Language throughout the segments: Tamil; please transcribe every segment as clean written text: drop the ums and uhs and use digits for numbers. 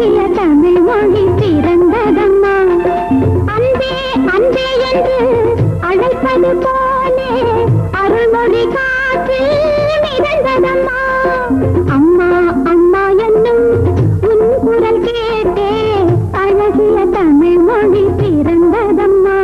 அழகிய தமிழ் மொழி பிறந்ததம்மா. அன்பே அன்பே என்று அழைப்பது போலே அருள்மொழி காற்றில் மிதந்ததம்மா. அம்மா அம்மா என்னும் உன் குரல் கேட்டே அழகிய தமிழ் மொழி பிறந்ததம்மா.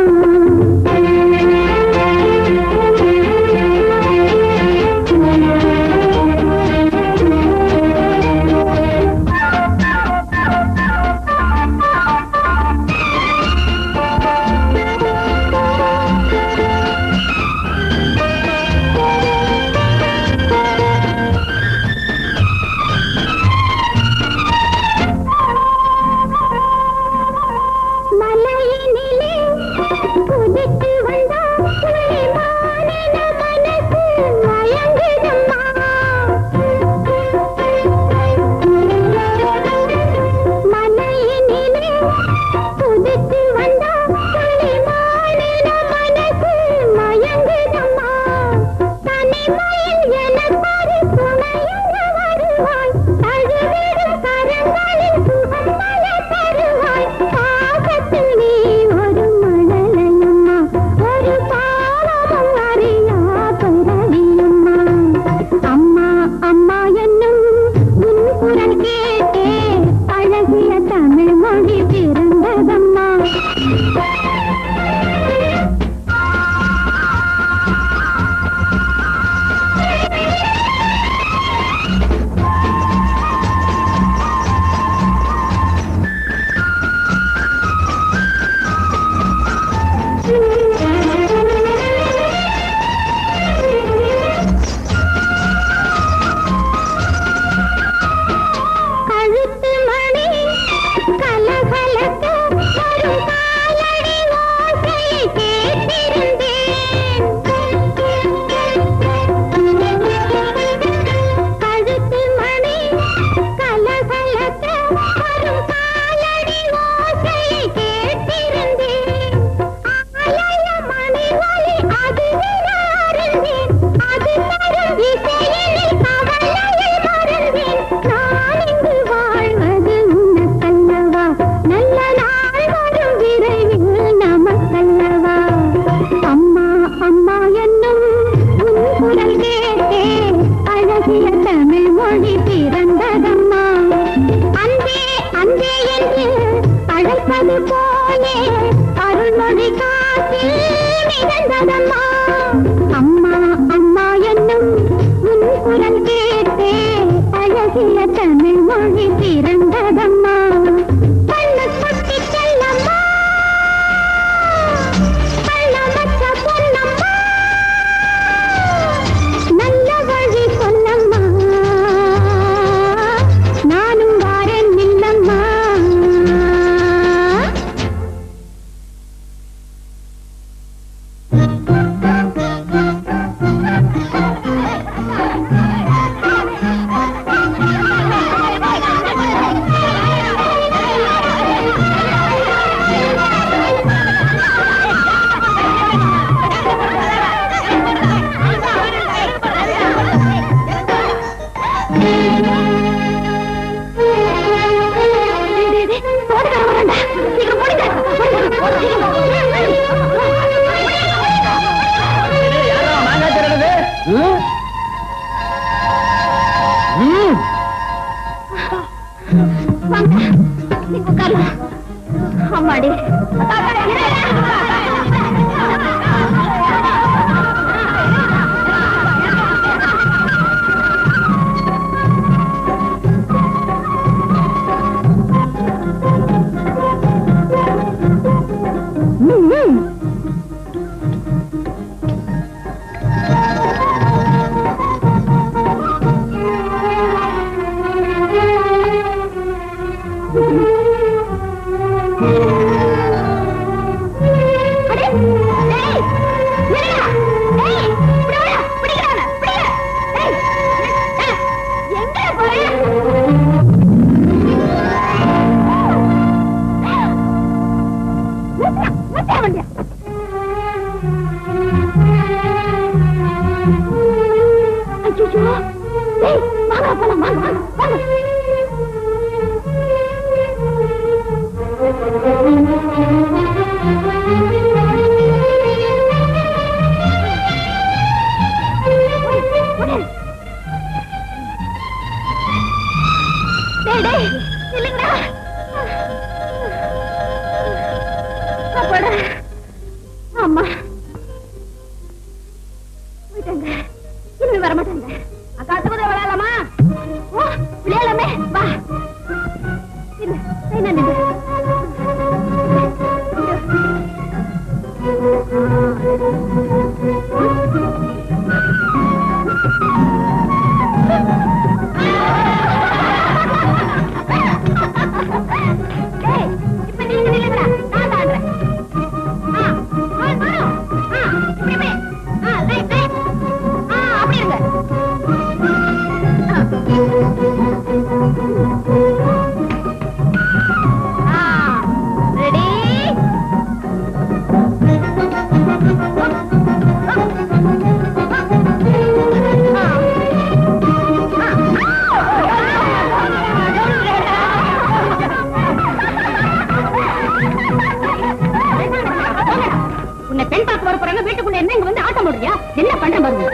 இல்லைங்களா? அம்மா போயிட்டாங்க. இனிமே வரமாட்டாங்க. அக்கா விளையாடலாமா? விளையாடலாமே, வா. இப்ப நீங்க நில்லுங்க, நான் தாண்டறேன். அப்படி இருங்க. ரெடி? உன்னை பெண் பார்க்க வர போறாங்க, வீட்டுக்குள்ள என்ன இங்க வந்து ஆட்டம் போடுறியா? என்ன பண்ற பாருங்க.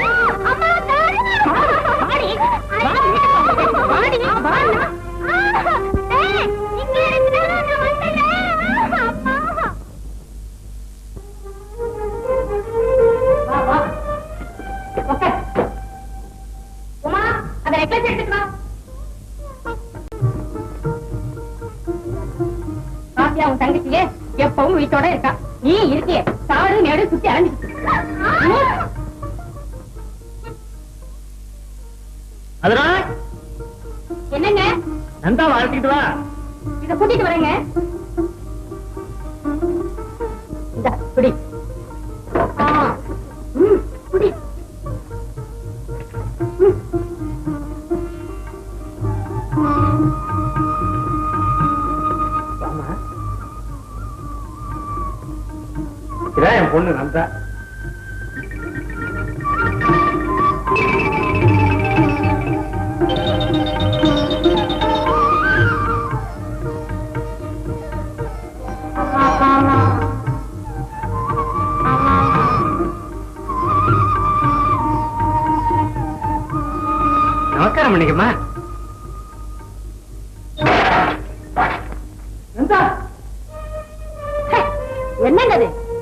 உன் தங்கச்சியே எப்பவும் வீட்டோட இருக்கா, நீ இருக்கிய காடு நேடு சுத்தி அலைஞ்சிட்டு. என்னங்க நந்தா வாழ்த்திட்டு வா, இத கூட்டிட்டு வரேங்க. இந்த குடி குடி. இதான் என் பொண்ணு நந்தா. நமஸ்காரம் பண்ணிக்கம்மா. என்னங்க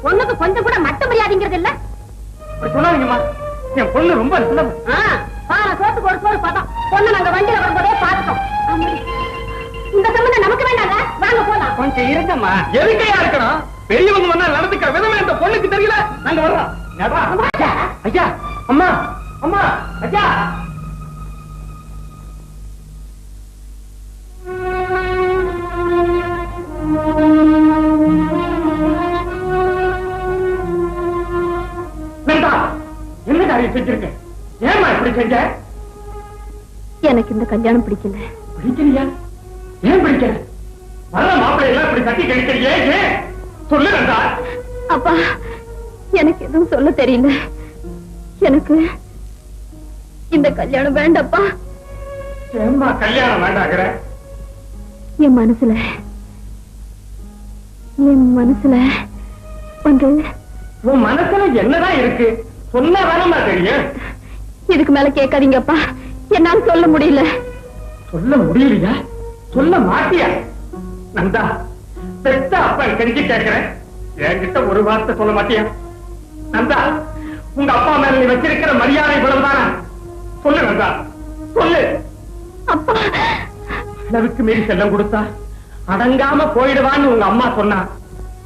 பொண்ணுக்கு கொஞ்சம் கூட மட்ட மரியாதைங்கிறது இல்ல? சொல்லாதீங்கம்மா, என் பொண்ணு ரொம்ப சோத்துக்கு ஒரு சோறு பார்த்தோம். பொண்ணு நாங்க வண்டியில வரும்போதே பார்த்தோம். இந்த சம்பந்தம் நமக்கு வேண்டாங்க, வாங்க போலாம். கொஞ்சம் இருக்கம்மா. எதுக்கையா இருக்கணும்? பெரியவங்க வந்தா நடந்துக்கிற விதமே இந்த பொண்ணுக்கு தெரியல. நாங்க வர்றோம். ஐயா, அம்மா, அம்மா, ஐயா. என்ன காரியம் செஞ்சிருக்க? ஏமா இப்படி செஞ்ச? எனக்கு இந்த கல்யாணம் பிடிக்கல. பிடிக்கலையா? ஏன் பிடிக்கல? வர மாப்பிள்ளை எல்லாம் இப்படி கட்டி கழிக்கிறியே, ஏன் சொல்லு நந்தா. அப்பா, எனக்கு எதுவும் சொல்ல தெரியல. எனக்கு இந்த கல்யாணம் வேண்டாப்பா. ஏம்மா கல்யாணம் வேண்டாங்கிற? என் மனசுல வந்து உன் மனசுல என்னதான் இருக்கு சொன்னா வேணாமா தெரியும். இதுக்கு மேல கேட்காதீங்கப்பா, என்னால சொல்ல முடியல. சொல்ல முடியலையா? சொல்ல மாட்டியா? நந்தா, பெத்த அப்பா கெஞ்சி கேட்கிறேன், என்கிட்ட ஒரு வார்த்தை சொல்ல மாட்டியா? நந்தா, உங்க அப்பா மேல நீ வச்சிருக்கிற மரியாதை இவ்வளவுதானா? சொல்லு நந்தா, சொல்லு. அப்பா அளவுக்கு மீறி செல்லம் கொடுத்தா அடங்காம போயிடுவான்னு உங்க அம்மா சொன்னா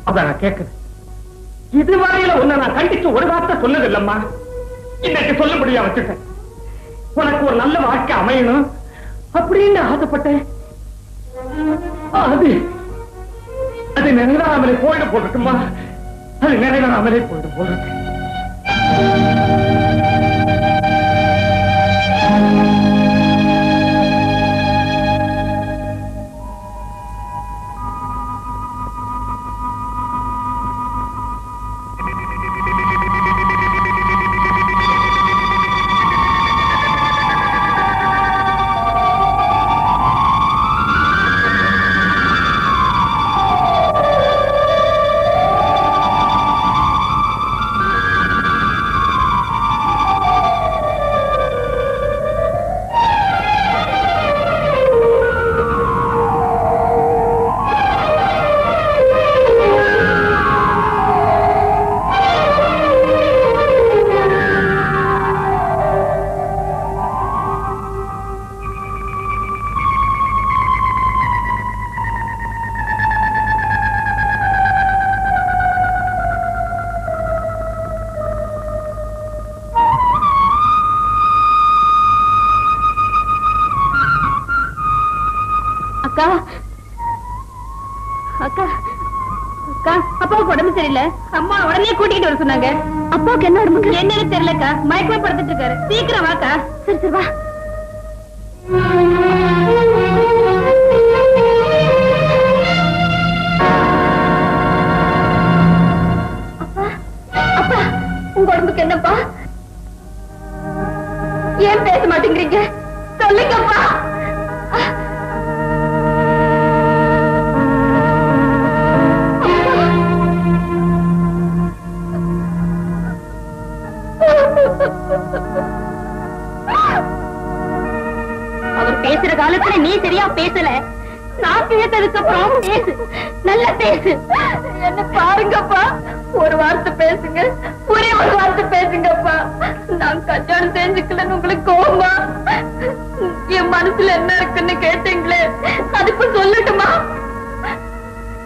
அத நான் கேட்கிறேன். இதுவரையில உன்னை நான் கண்டிச்சு ஒரு வார்த்தை சொன்னது இல்லம்மா. இன்னைக்கு சொல்ல முடியா வச்சுட்டேன். உனக்கு ஒரு நல்ல வாழ்க்கை அமையணும் அப்படின்னு ஆசைப்பட்டேன். அது நிறைவேறாமலே போயிட போட்டுட்டுமா, அது நிறைவேறாமலே போயிட போட்டு. அக்கா அக்கா அப்பாவுக்கு உடம்பு சரியில்லை. அம்மா உடனே கூட்டிட்டு வர சொன்னாங்க. அப்பாவுக்கு என்ன உடம்புக்கு என்னன்னு தெரியலக்கா. மயக்கமா படுத்துட்டு இருக்காரு. சீக்கிரம் வாக்கா. சரி சரி வா. அப்பா உங்க உடம்புக்கு என்னப்பா? ஏன் பேச மாட்டேங்கிறீங்க? சொல்லுங்கப்பா. அவர் பேசுற காலத்துல நீ சரியா பேசல. நான் பேசுறதுக்கு அப்புறம் பேசு, நல்லா பேசு. என்ன பாருங்கப்பா, ஒரு வார்த்தை பேசுங்க, ஒரே ஒரு வார்த்தை பேசுங்கப்பா. நான் கல்யாணம் செஞ்சுக்கலன்னு உங்களுக்கு கோவமா? என் மனசுல என்ன இருக்குன்னு கேட்டீங்களே, அது இப்ப சொல்லட்டுமா?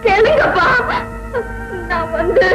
கேளுங்கப்பா. நான் வந்து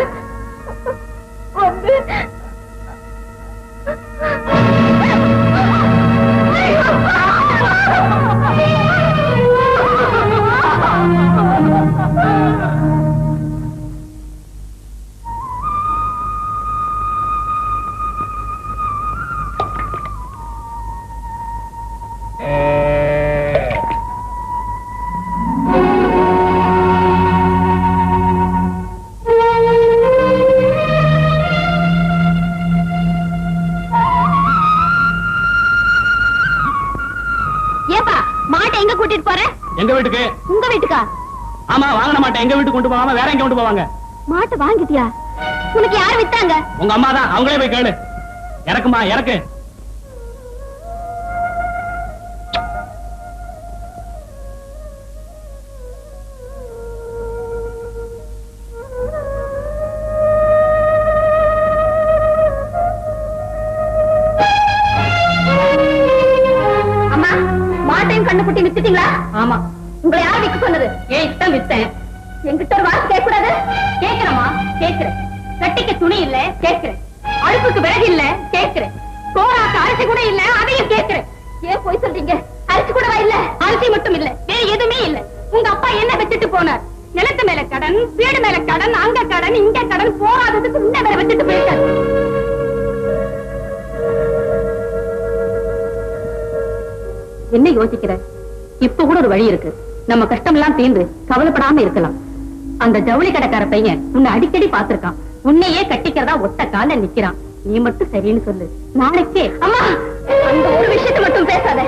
எங்க வீட்டுக்கு? உங்க வீட்டுக்கா? ஆமா, வாங்கின மாட்டேன். எங்க வீட்டுக்கு கொண்டு போவாங்க, வேற எங்க கொண்டு போவாங்க? மாட்டை வாங்கிட்டியா? உனக்கு யார் வித்தாங்க? உங்க அம்மா தான். அவங்களே போய் கேளு. இறக்குமா, இறக்கு. அம்மா, மாட்டையும் கண்ணு குட்டி வித்துட்டீங்களா? ஆமா. உங்களை யார் விற்க சொன்னது? ஏன் வித்தேன். என்கிட்ட ஒரு வார்த்தை கேட்க கூடாது? கேட்கிறமா? கேட்கிறேன். கட்டிக்க துணி இல்ல, கேட்கிறேன். அடுப்புக்கு விறகு இல்ல, கேட்கிறேன். சோறாக்க அரிசி கூட இல்ல, அதையும் கேட்கிறேன். ஏன் போய் சொல்றீங்க? அரிசி கூடவா இல்ல? அரிசி மட்டும் இல்ல, வேற எதுவுமே இல்ல. உங்க அப்பா என்ன வச்சுட்டு போனார்? நிலத்து மேல கடன், வீடு மேல கடன், அங்க கடன், இங்க கடன், போராததுக்கு முன்ன வேற வச்சுட்டு போயிட்டார். என்ன யோசிக்கிற? இப்ப கூட ஒரு வழி இருக்கு. நம்ம கஷ்டம் எல்லாம் தீர்ந்து கவலைப்படாம இருக்கலாம். அந்த ஜவுளி கடைக்கார பையன் உன்னை அடிக்கடி பாத்திருக்கான். உன்னையே கட்டிக்கிறதா ஒத்த கால நிக்கிறான். நீ மட்டும் சரின்னு சொல்லு. நாளைக்கே. அம்மா, அந்த ஒரு விஷயத்தை மட்டும் பேசாத.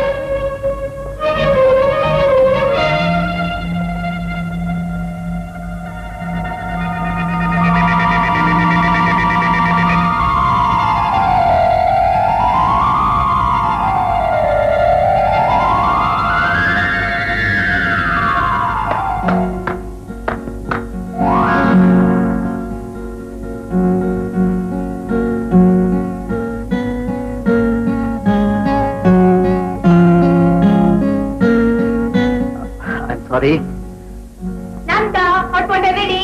Sorry. Nanda, hot water ready.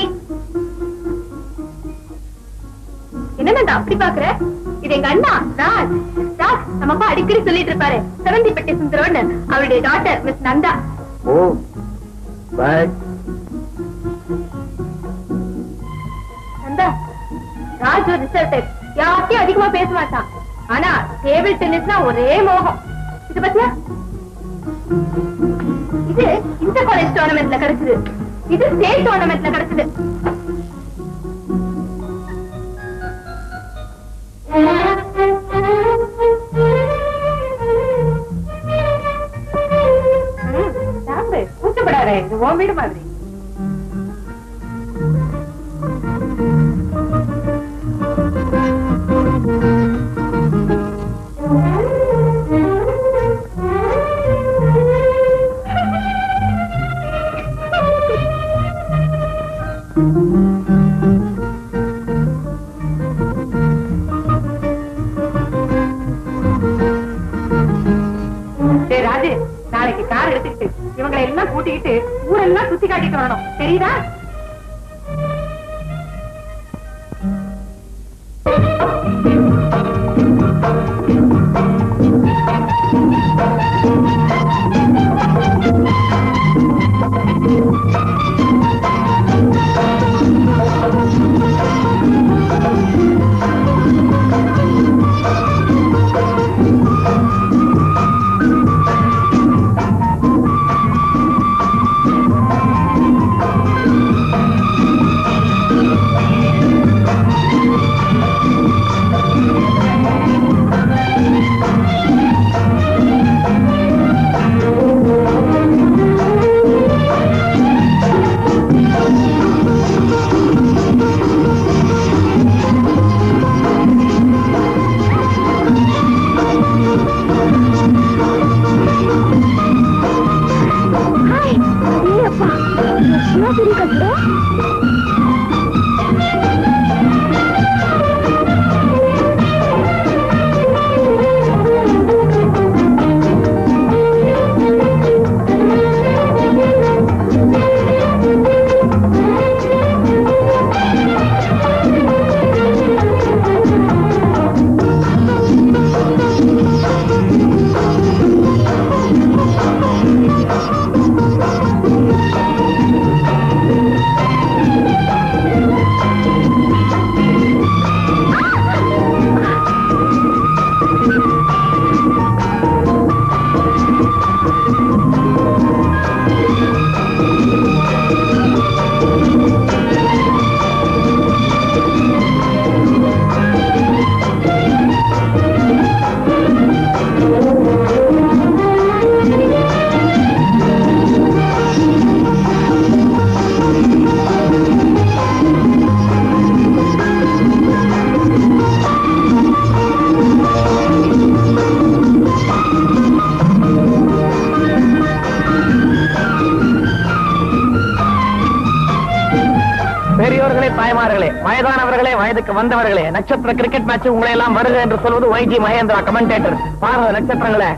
என்ன நந்தா அப்படி பாக்குற? இது எங்க அண்ணா ராஜ். ராஜ் நம்ம அப்பா அடிக்கடி சொல்லிட்டு இருப்பாரு, செவந்திப்பட்டி சுந்தரம்னு. அவருடைய daughter miss Nanda. Oh, but Nanda, Raj ஒரு ரிசல்ட். யார்கிட்டயும் அதிகமா பேச மாட்டான். ஆனா டேபிள் டென்னிஸ்னா ஒரே மோகம். இது பத்தியா? இது இந்த காலேஜ் டோர்னமெண்ட்ல கிடைச்சது. இது ஸ்டேட் டோர்னமெண்ட்ல கிடைச்சது. கூச்சப்படாத, இது உன் வீடு மாதிரி. ராஜு, நாளைக்கு கார் எடுத்துக்கிட்டு இவங்களை எல்லாம் கூட்டிக்கிட்டு ஊரெல்லாம் சுத்தி காட்டிட்டு வரணும், தெரியுதா? பெரிய கட்டிடம். வயதானவர்களே, வயதுக்கு வந்தவர்களே, நட்சத்திர கிரிக்கெட் மேட்ச் உங்களை எல்லாம் வருக என்று சொல்வது வைஜி மகேந்திரா, கமெண்டேட்டர். பாருங்க நட்சத்திரங்களே,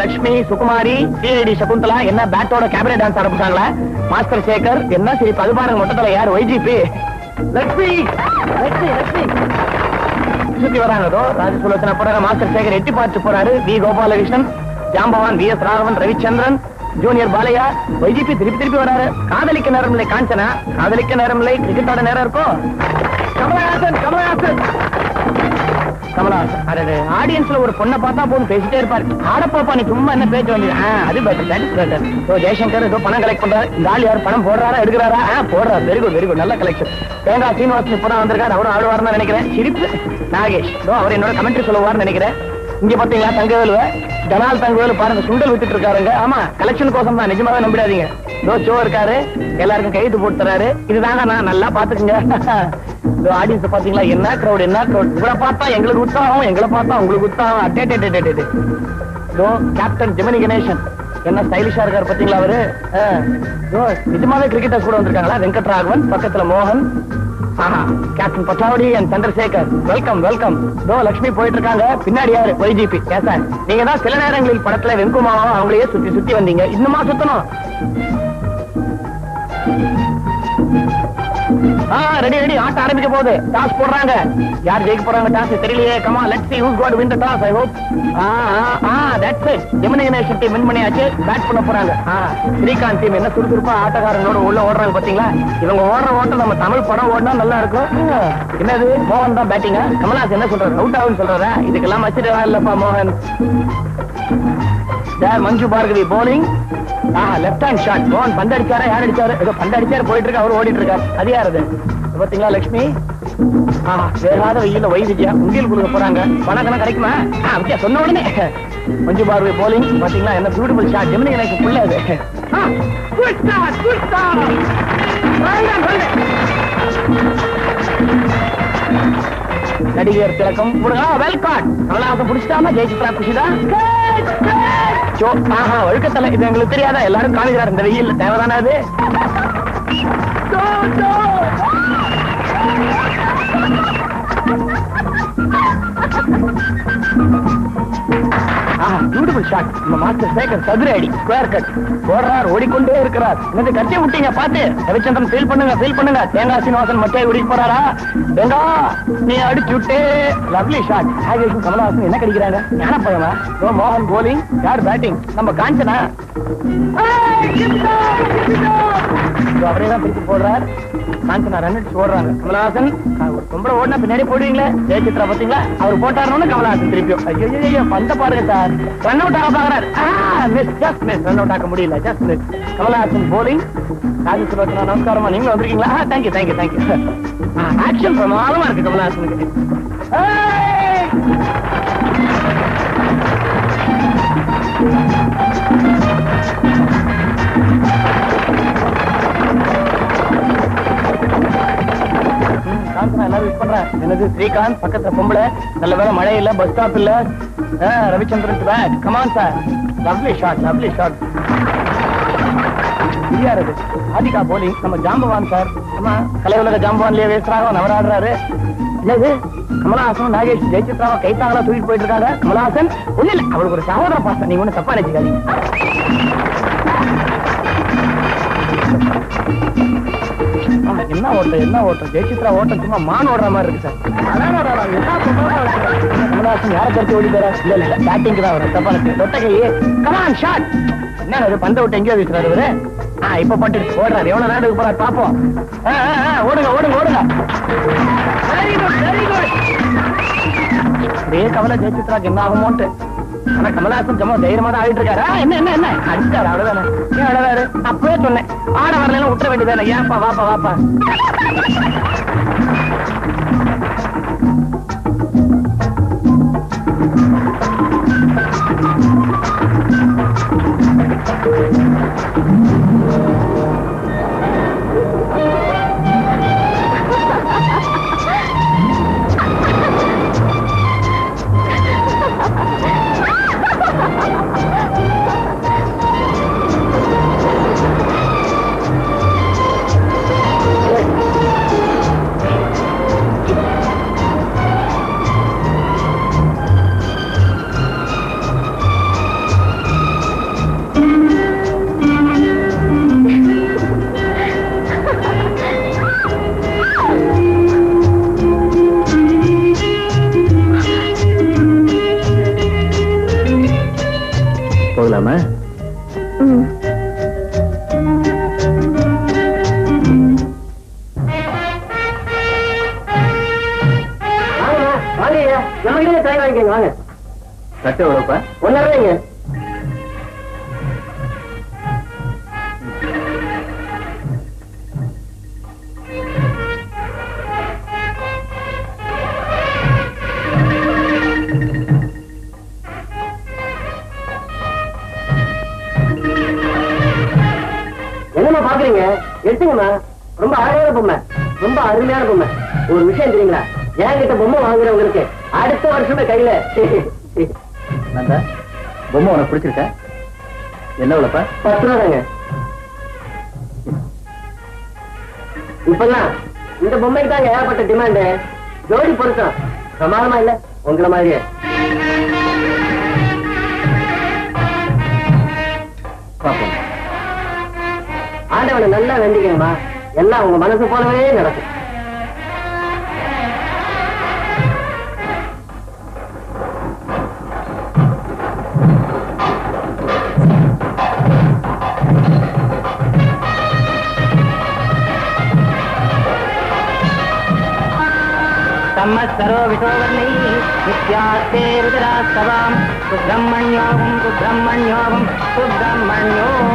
லட்சுமி, சுகுமாரி, சிஐடி சகுந்தலா என்ன பேட்டோட கேபரே டான்ஸ் ஆரம்பிச்சாங்களா? மாஸ்டர் சேகர் என்ன சிரிப்பு, அது பாருங்க மொத்தத்துல யார் வைஜிபி லட்சுமி லட்சுமி சுத்தி வராங்க. ராஜசுலோச்சனா போறாரு, மாஸ்டர் சேகர் எட்டி பார்த்து போறாரு, வி கோபாலகிருஷ்ணன், ஜாம்பவான், V S Raghavan, Ravichandran, junior Balaiah, YGP திருப்பி வராரு. காதலிக்க நேரம் இல்லை காஞ்சனா, காதலிக்க நேரம் இல்லை, கிரிக்கெட்டோட நேரம் இருக்கும். கமலஹாசன் ஆடியன்ஸ்ல ஒரு பொண்ணை பார்த்தா போதும் பேசிட்டே இருப்பாரு. ஆடப்பாப்பா நீ சும்மா என்ன பேச்சு வந்து அது பெட்டர். ஜெய்சங்கர் ஏதோ பணம் கலெக்ட் பண்றாரு. இந்த ஆள் யார் பணம் போடுறாரா எடுக்கிறாரா? போடுறாரு. வெரி குட் நல்ல கலெக்ஷன். தேங்காய் சீனிவாசன் இப்பதான் வந்திருக்காரு, அவரும் ஆடுவாருன்னு நினைக்கிறேன். சிரிப்பு நாகேஷ் அவர் என்னோட கமெண்ட்ரி சொல்லுவார்னு நினைக்கிறேன். இங்க பாத்தீங்களா தங்கவேலு, டனால் தங்கவேலு பாருங்க சுண்டல் வித்துட்டு இருக்காருங்க. ஆமா கலெக்ஷன் கோசம் தான், நிஜமாவே நம்பிடாதீங்க. ஜோ இருக்காரு, எல்லாருக்கும் கைது போட்டு தராரு. இதுதாங்க நான் நல்லா பாத்துக்குங்க. ஆடியன்ஸ் பாத்தீங்களா என்ன கிரௌட் இவரை பார்த்தா எங்களுக்கு உற்சாகம், எங்களை பார்த்தா உங்களுக்கு உற்சாகம். கேப்டன் ஜெமினி கணேசன் என்ன ஸ்டைலிஷா இருக்காரு பாத்தீங்களா அவரு. நிஜமாவே கிரிக்கெட்டர்ஸ் கூட வந்திருக்காங்களா? வெங்கட்ராகவன், பக்கத்துல மோகன், captain Pataudi and Chandrasekhar. Welcome. Lakshmi போயிட்டு இருக்காங்க. பின்னாடி யாரு? வைஜிபி. நீங்க தான் சில நேரங்களில் படத்துல வெங்குமாவும் அவங்களையே சுத்தி வந்தீங்க. இன்னுமா சுத்தணும்? ரெடி ஆட்ட ஆரம்பிக்க போகுது. டாஸ் போடுறாங்க. யார் ஜெயிக்க போறாங்க டாஸ் தெரியலையே. Comma let's see who's going to win the toss. I hope that's it. Gemini Ganesan team win பண்ணியாச்சு. பேட் பண்ண போறாங்க. ஸ்ரீகாந்த் டீம் என்ன சுறுசுறுப்பா ஆட்டக்காரங்களோட உள்ள ஓடுறாங்க பாத்தீங்களா? இவங்க ஓடுற ஓட்டம் நம்ம தமிழ் படம் ஓடினா நல்லா இருக்கும். என்னது மோகன் தான் பேட்டிங்க. கமல்ஹாசன் என்ன சொல்றாரு? அவுட் ஆகுன்னு சொல்றாரா? இதுக்கெல்லாம் வச்சுட்டு இல்லப்பா மோகன். Manju Bhargavi bowling. Left hand shot. மோகன் பந்து அடிச்சாரா? யார் அடிச்சாரு? ஏதோ பந்து அடிச்சாரு போயிட்டு இருக்கு, அவர் ஓடிட்டு இருக்காரு. அது யாரு பாத்தீங்களா? லட்சுமி. வேகாத வெயில வைத்தியா உண்டியல் கொடுக்க போறாங்க. பணக்கணம் கிடைக்குமா? வித்தியா சொன்ன உடனே மஞ்சு பார்கவி போலிங். பாத்தீங்களா என்ன பியூட்டிஃபுல் ஷாட். ஜெமினி எனக்கு புள்ள அது. நடிகர் திலகம் வெல்காட். கமலஹாசன் புடிச்சிட்டாம ஜெயிச்சுட்டா குஷிதான். ஒழுக்கத்தலை இது எங்களுக்கு தெரியாதா? எல்லாரும் காமிக்கிறார் இந்த வெயில். தேவைதானே அது? Beautiful shot. நம்ம மாஸ்டர் சேகர் சதுர அடி ஸ்கொயர் கட் போடுறார், ஓடிக்கொண்டே இருக்கிறார். என்னது கட்டி விட்டீங்க பாத்து. ரவிச்சந்திரன் ஃபீல் பண்ணுங்க. தேங்காய் சீனிவாசன் மொட்டையை உடிக்க போறாரா? தேங்கா நீ அடிச்சு விட்டு. Lovely shot. கமலஹாசன் என்ன கடிக்கிறாங்க? ஞானப்பழமா? மோகன் போலிங். யார் பேட்டிங்? நம்ம காஞ்சனா. அப்படியேதான் பிடிச்சு போடுறார். காஞ்சனா ரன் அடிச்சு ஓடுறாங்க. கமலஹாசன் ரொம்ப ஓடினா பின்னாடி போடுவீங்களே. ஜெயசித்ரா பாத்தீங்களா? அவர் போட்டாருன்னு கமலஹாசன் திருப்பியும் ஐயோ பந்த பாருங்க சார். ரன் அவுட் ஆக பாக்குறாரு. ரன் அவுட் ஆக முடியல. Just miss. Kamal Haasan bowling. Rajasulochana நமஸ்காரமா, நீங்களும் வந்திருக்கீங்களா? தேங்க்யூ. ஆக்ஷன் பிரமாதமா இருக்கு கமலஹாசனுக்கு. எல்லாரும் விஷ் பண்றேன். என்னது ஸ்ரீகாந்த் பக்கத்துல பொம்பளை. நல்ல வேலை மழை இல்ல, பஸ் ஸ்டாப் இல்ல. Ravichandran bat. Come on sir. Lovely shot. யார் அது? ஆதிகா போலிங். நம்ம ஜாம்பவான் சார். ஆமா, கலை உலக ஜாம்பவான்லயே வேஸ்டாக அவர் ஆடுறாரு. என்னது கமலஹாசன் நாகேஷ் ஜெயசித்ராவை கைத்தாங்களா தூக்கிட்டு போயிட்டு இருக்காங்க. கமலஹாசன் ஒண்ணு இல்ல, அவளுக்கு ஒரு சகோதர பாசம். நீங்க ஒண்ணு தப்பா நினைச்சுக்காதீங்க. என்ன ஓட்டம் என்ன ஓட்டம்? ஜெயசித்ரா ஓட்டம் சும்மா மான் ஓடுற மாதிரி இருக்கு சார். கமலஹாசன் யாரை கருத்து ஓடி போறா? இல்ல இல்ல பேட்டிங்கு தான் வரும். தப்பா இருக்கு. தொட்டகையே கமான் ஷாட். என்ன பந்த விட்டு எங்கேயோ வீசுறாரு இவரு. இப்ப பட்டு ஓடுறாரு. எவ்வளவு நேரம் போறாரு பாப்போம். ஓடுங்க ஓடுங்க ஓடுங்க. Very good very good. அப்படியே கமலா ஜெயசித்ராக்கு என்ன ஆகுமோன்ட்டு. ஆனா கமலஹாசன் சும்மா தைரியமா தான் ஆடிட்டு இருக்காரு. என்ன என்ன என்ன அடிச்சாரு? அவ்வளவுதானே. ஏன் அழகாரு? அப்பவே சொன்னேன் ஆட வரலாம் விட்டுற வேண்டியதானே. ஏன்ப்பா வாப்பா வாப்பா. போகலாமா? நம்ம தயார் வாங்கிக்கங்க. வாங்க. கட்டு எவ்வளோப்பா? 1,000 ரூபாய்ங்க. என்னமா பாக்குறீங்க? எடுத்துங்கம்மா. ரொம்ப அழகான பொம்மை, ரொம்ப அருமையான பொம்மை. ஒரு விஷயம் தெரியுங்களா? என்கிட்ட பொம்மை வாங்குறவங்களுக்கு அடுத்த வருஷமே கையில. பொம்மை உனக்கு பிடிச்சிருக்க? என்ன உழப்ப? 10 ரூபாங்க. இப்பெல்லாம் இந்த பொம்மைக்கு தாங்க ஏகப்பட்ட டிமாண்டு. ஜோடி பொருத்தம் பிரமாதமா இல்ல உங்களை மாதிரியே. ஆண்டவனை நல்லா வேண்டிக்கணுமா, எல்லாம் உங்க மனசு போலவே நடக்கும். சம்மத்சரோ விசோவர்ணை நித்யாஸ்தே ருதிராஸ்தவாம் சுப்ரமண்யோகம் சுப்ரமண்யோகம் சுப்ரமண்யோம்.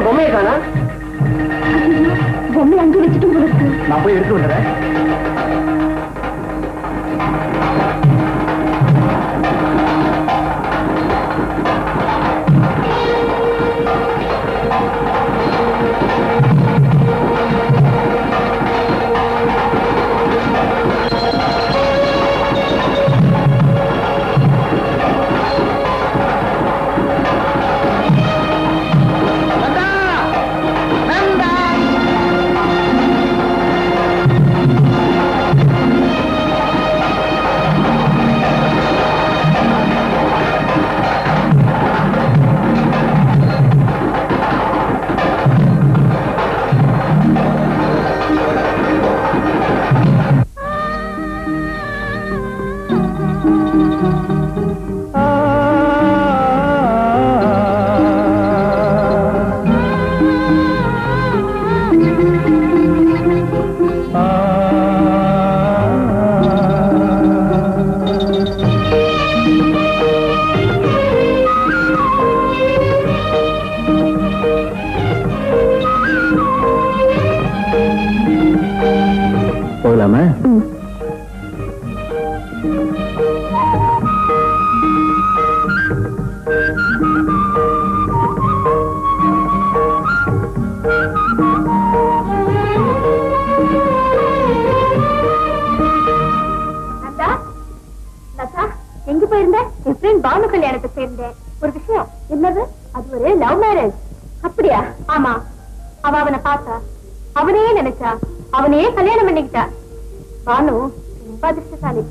பொம்மையை காணா? பொம்மை அங்கே வச்சுட்டு போயிருக்கு. நான் போய் எடுத்து விடுறேன். போகலாமா? எங்க போயிருந்த? என் ஃப்ரெண்ட் பானு கல்யாணத்துக்கு போயிருந்தேன். ஒரு விஷயம். என்னது? அது ஒரு லவ் மேரேஜ். அப்படியா? ஆமா. அவ அவனை பார்த்தா, அவனையே நினைச்சா, அவனையே கல்யாணம் பண்ணிக்கிட்டா. பானு ரொம்ப அதிர்ஷ்டசாலி.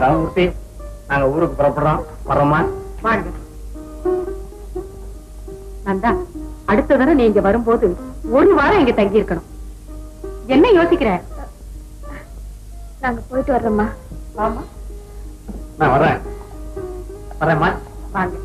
ராமமூர்த்தி, நாங்க ஊருக்கு புறப்படுறோம். வரோமா? வாங்க. நந்தா, அடுத்த தடவை நீங்க வரும்போது ஒரு வாரம் இங்க தங்கி இருக்கணும். என்ன யோசிக்கிற? நாங்க போயிட்டு வர்றோம்மா. வாமா. நான் வரேன். வரேம்மா. வாங்க.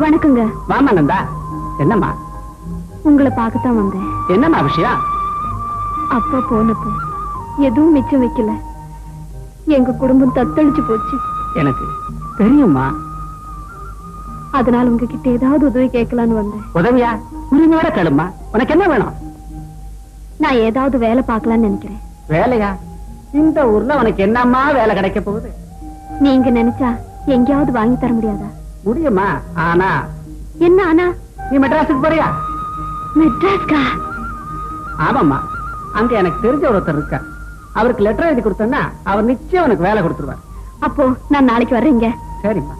வணக்கங்க. வாமா நந்தா. என்னம்மா? உங்களை பார்க்கத்தான் வந்தேன். என்னம்மா விஷயம்? அப்பா போனப்போ எதுவும் மிச்சம் வைக்கல. எங்க குடும்பம் தத்தளிச்சு போச்சு. எனக்கு தெரியுமா. அதனால உங்ககிட்ட ஏதாவது உதவி கேட்கலான்னு வந்தேன். உதவியா? உரிமையோட கேளுமா. உனக்கு என்ன வேணும்? நான் ஏதாவது வேலை பார்க்கலான்னு நினைக்கிறேன். வேலையா? இந்த ஊர்ல உனக்கு என்னம்மா வேலை கிடைக்க போகுது? நீங்க நினைச்சா எங்கேயாவது வாங்கி தர முடியாதா? முடியுமா? ஆனா என்ன ஆனா? நீ மெட்ராஸுக்கு போறியா? மெட்ராஸ்கா? ஆமாம்மா. அங்க எனக்கு தெரிஞ்ச ஒருத்தர் இருக்கா. அவருக்கு லெட்டர் எழுதி கொடுத்தேன்னா அவர் நிச்சயம் உனக்கு வேலை கொடுத்துருவார். அப்போ நான் நாளைக்கு வர்றேங்க. சரிம்மா.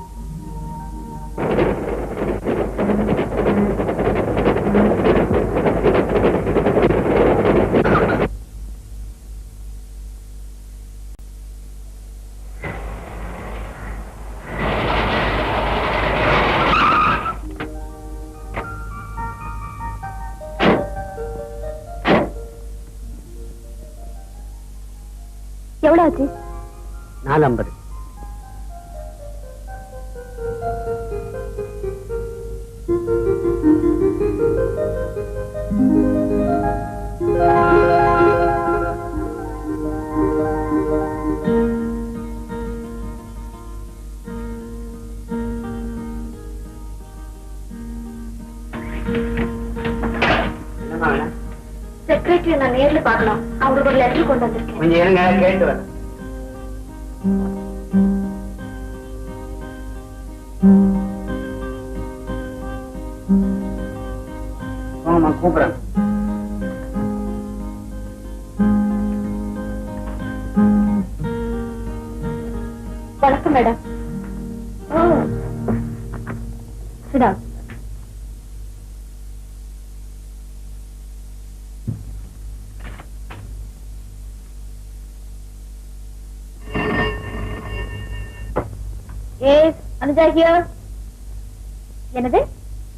எவ்வளவு ஆச்சு? 450. செக்ரட்டரி நான் நேர்ல பார்க்கணும். அவங்களுக்கு ஒரு லெட்டர் கொண்டு வந்திருக்கேன். கொஞ்சம் இருங்க, கேட்டு வரேன். கூப்பிடுறேன். வணக்கம் மேடம். சிடா. அனுஜா ஹியர். என்னது?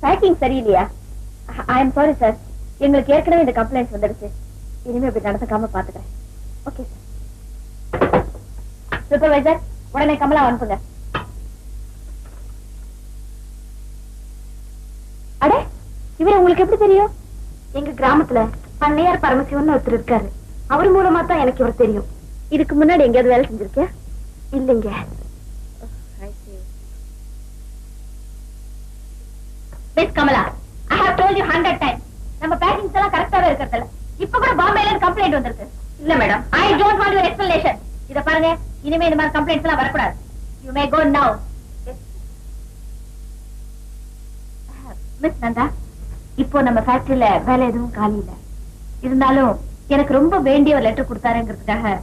பேக்கிங் சரியில்லையா? I am sorry sir. எங்களுக்கு ஏற்கனவே இந்த கம்ப்ளைண்ட்ஸ் வந்துடுச்சு. இனிமே இப்படி நடந்துக்காம பாத்துக்கிறேன். Okay sir. சூப்பர்வைசர், உடனே கமலா அனுப்புங்க. அடே, இவரு உங்களுக்கு எப்படி தெரியும்? எங்க கிராமத்துல பண்ணையார் பரமசிவன் ஒருத்தர் இருக்காரு. அவர் மூலமா தான் எனக்கு இவர் தெரியும். இதுக்கு முன்னாடி எங்கேயாவது வேலை செஞ்சிருக்கேன்? இல்லைங்க. Miss Kamala, I have told you 100 times. நம்ம பேக்கிங்ஸ் எல்லாம் கரெக்டாவே இருக்குறது. இப்ப கூட பாம்பேல இருந்து கம்ப்ளைண்ட் வந்திருக்கு. இல்ல madam, I don't want your explanation. இத பாருங்க, இனிமே இந்த மாதிரி கம்ப்ளைண்ட்ஸ் எல்லாம் வரக்கூடாது. You may go now. Miss Nanda, இப்போ நம்ம ஃபேக்டரியில வேலை எதுவும் காலி இல்ல. இருந்தாலும் எனக்கு ரொம்ப வேண்டிய ஒரு லெட்டர் கொடுத்தாருங்கிறதுக்காக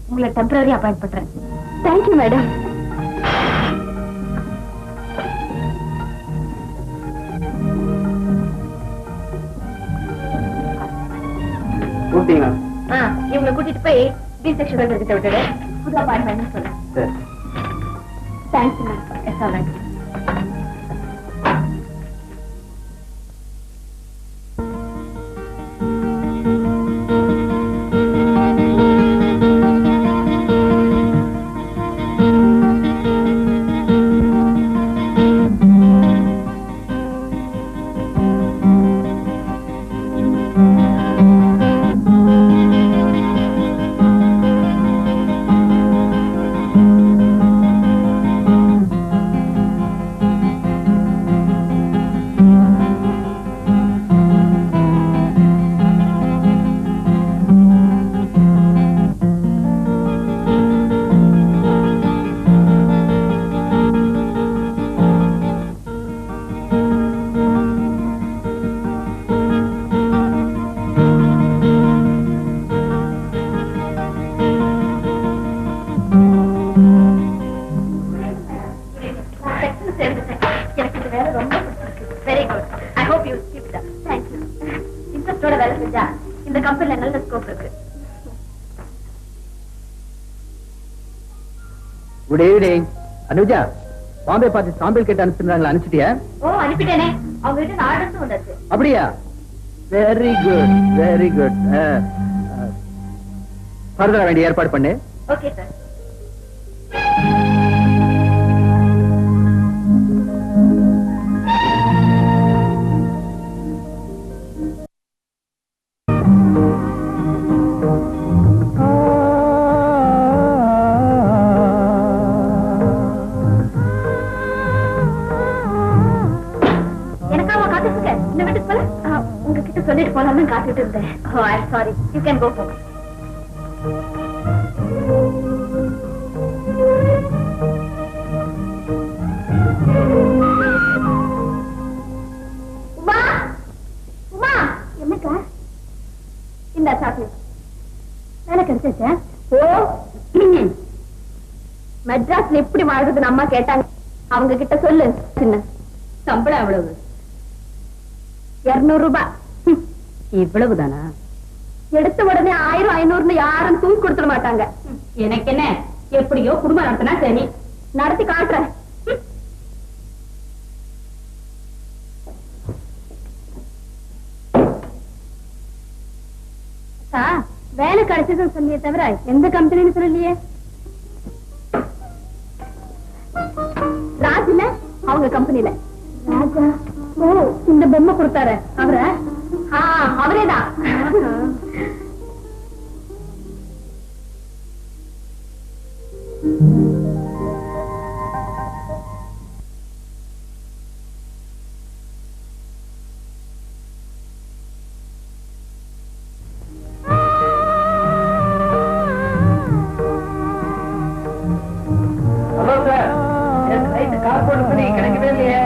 உங்களை டெம்பரரி அப்பாயிண்ட் பண்றேன். Thank you madam. இவங்களை கூட்டிட்டு போய் பி செக்ஷன் கிட்ட விட்டுடு. புது அப்பாயின்மெண்ட் சொல்றேன். Thanks madam. Yes all right. இந்த கம்பெனில நல்ல ஸ்கோப் இருக்கு. Good evening. அனுஜா, பாம்பே பார்த்து சாம்பிள் கேட்டு அனுப்பிச்சிருந்தாங்களா? அனுப்பிச்சிட்டியா? ஓ, அனுப்பிட்டேனே. அவங்க கிட்ட ஆர்டர்ஸ் வந்தாச்சு. அப்படியா? Very good, very good. ஃபர்தரா வேண்டிய ஏற்பாடு பண்ணு. Okay sir. சொல்லிட்டு போலாம்னு காத்துட்டு இருந்தேன். Oh, I'm sorry. You can go home. Uma, Uma, என்னக்கா? இந்த சாக்லேட் வேலை கிடைச்சா? ஓ, மெட்ராஸ்ல எப்படி வாழ்றதுன்னு அம்மா கேட்டாங்க. அவங்க கிட்ட சொல்லு. சின்ன சம்பளம் எவ்வளவு? 200 ரூபாய். இவ்வளவுதானா? எடுத்த உடனே 1000 500 யாரும் தூக்கி கொடுத்துட மாட்டாங்க. எனக்கு என்ன, எப்படியோ குடும்பம் நடத்தினா சரி. நடத்தி காட்டுறேன். வேலை கிடைச்சதுன்னு சொல்லியே தவிர எந்த கம்பெனின்னு சொல்லலையே. ராஜில அவங்க கம்பெனில. ராஜா? ஓ, இந்த பொம்மை கொடுத்தாரு அவரை? அவரேதான். ஹலோ சார், நைட்டு கார் போட்டு பண்ணி கிடைக்கவே இல்லையே.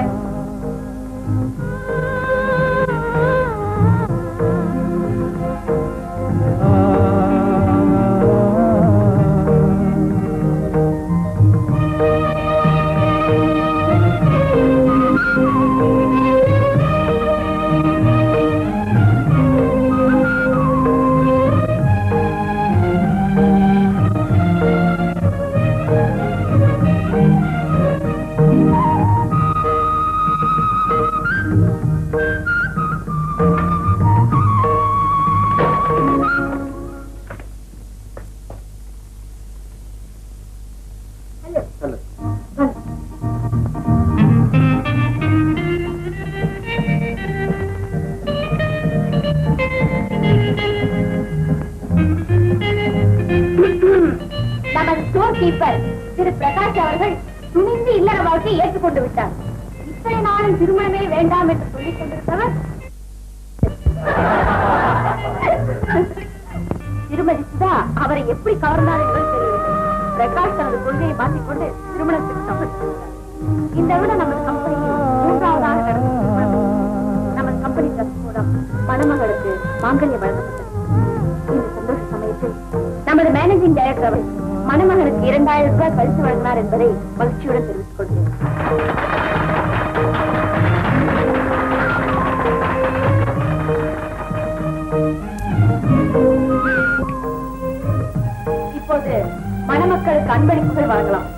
திரு பிரகாஷ் அவர்கள் துணிந்து இல்லற வாழ்க்கையை ஏற்றுக்கொண்டு விட்டார். இத்தனை நாளும் திருமணமே வேண்டாம் என்று சொல்லிக் கொண்டிருந்தவர் திருமதி சுதா அவரை எப்படி கவர்ந்தார் என்பது தெரியவில்லை. பிரகாஷ் தனது கொள்கையை மாற்றிக்கொண்டு திருமணத்துக்கு சம்மதித்தார். இந்த விட நமது கம்பெனியில் 3வது நடக்கும் திருமணம் நமது கம்பெனி ட்ரஸ்ட் மூலம் மணமகளுக்கு மாங்கல்யம் வழங்கப்பட்டது. இந்த சந்தோஷ சமயத்தில் நமது மேனேஜிங் டைரக்டர் அவர் மணமகளுக்கு 2000 ரூபாய் பரிசு வழங்கினார் என்பதை மகிழ்ச்சியுடன் தெரிவித்துக் கொள்கிறேன். இப்போது மணமக்களுக்கு அன்பளிப்புகள் வழங்கலாம்.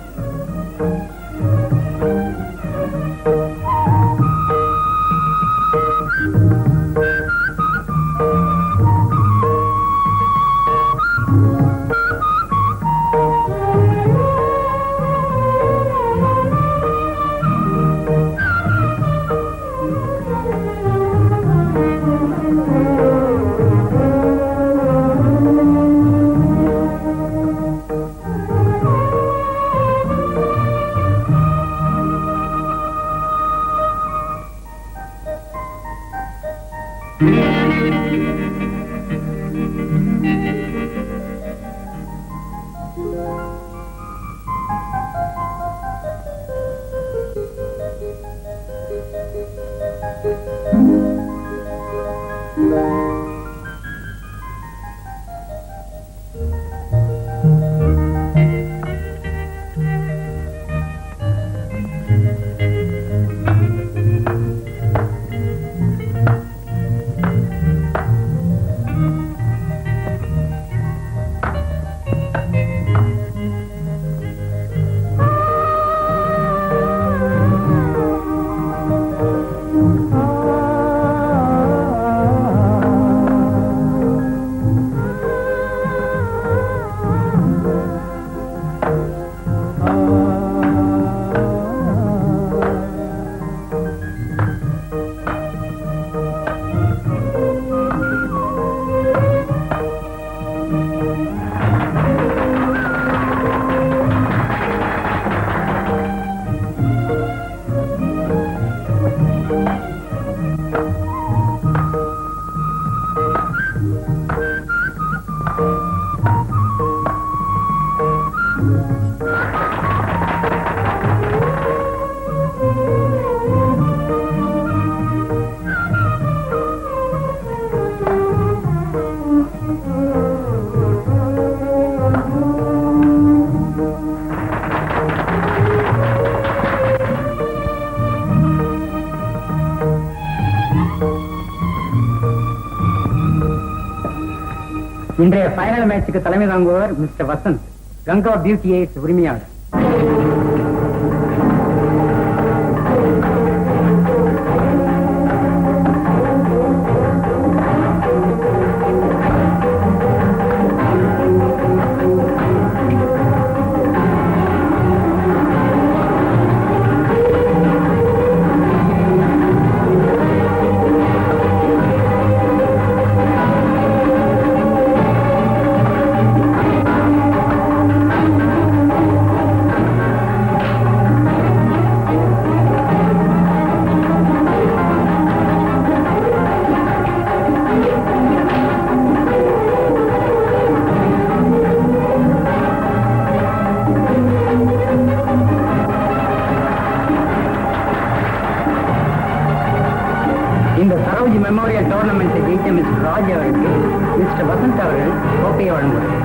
இன்றைய ஃபைனல் மேட்சுக்கு தலைமை தாங்குபவர் mister Vasanth, Ganga beauty aids உரிமையாளர். இந்த சரோஜ் மெமோரியல் டோர்னமெண்ட்டை ஜெயித்த மிஸ்டர் ராஜ் அவருக்கு மிஸ்டர் வசந்த் அவர்கள் கோப்பையை வழங்குவார்.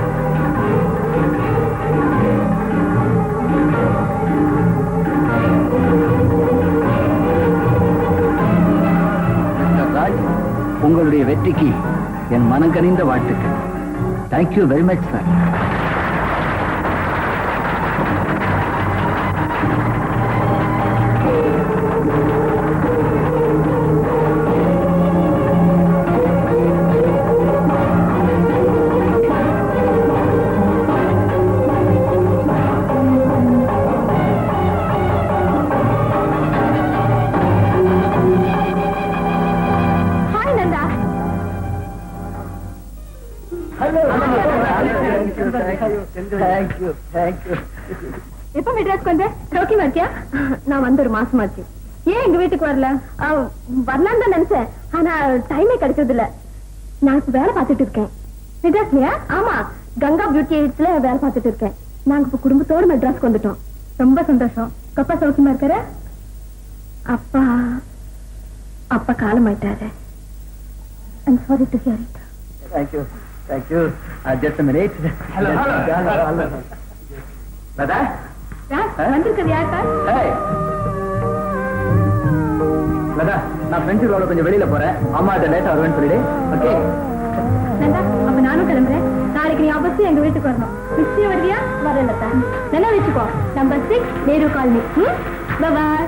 ராஜ், உங்களுடைய வெற்றிக்கு என் மனங்கனிந்த வாழ்த்துக்கள். Thank you very much sir. எப்ப மெட்ராஸ்க்கு வந்த? ரோக்கி மாத்தியா? நான் வந்து ஒரு மாசமாச்சு. ஏன் எங்க வீட்டுக்கு வரல? வரலாம் தான் நினைச்சேன், ஆனா டைமே கிடைச்சது இல்ல. நான் இப்ப வேலை பார்த்துட்டு இருக்கேன். மெட்ராஸ்லயா? ஆமா, கங்கா பியூட்டி எய்ட்ஸ்ல வேலை பார்த்துட்டு இருக்கேன். நாங்க இப்ப குடும்பத்தோடு மெட்ராஸ்க்கு வந்துட்டோம். ரொம்ப சந்தோஷம். அப்பா சௌக்கியமா இருக்காரு? அப்பா அப்பா காலமாயிட்டாரு. I'm sorry to hear it. Thank you. Just a minute. Hello. Lada? வந்திருக்கிறது யாருக்கா? Hey. லதா, நான் ஃப்ரெண்ட்ஸுகளோட கொஞ்சம் வெளியில போறேன். அம்மா அதை லேட்டா வருவேன்னு சொல்லிடு. ஓகே? நந்தா, அப்ப நானும் கிளம்புறேன். நாளைக்கு நீ அவசியம் எங்க வீட்டுக்கு வரணும். நிச்சயம் வருவியா? வரேன் லதா. நல்லா வச்சுக்கோ. Number 6 Nehru colony. Bye.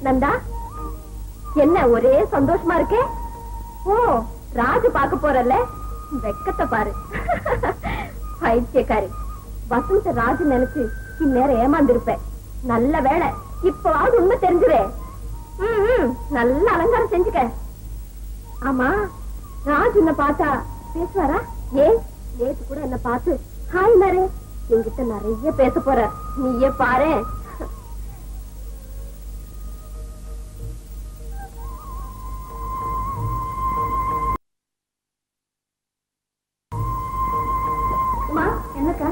Nanda, என்ன ஒரே சந்தோஷமா இருக்கே? ஓ, ராஜு பாக்க போறல்ல? வெக்கத்தை பாரு. பைத்தியக்காரி. வசந்த ராஜு நினைச்சு இந்நேரம் ஏமாந்திருப்பேன். நல்ல வேலை, இப்பவாவது உண்மை தெரிஞ்சுவே. நல்ல அலங்காரம் செஞ்சுக்க. ஆமா, ராஜு என்ன பார்த்தா பேசுவாரா? ஏன் நேத்து கூட என்ன பார்த்து ஹாய் நாரே என்கிட்ட நிறைய பேச போற. நீயே பாரு. என்னக்கா,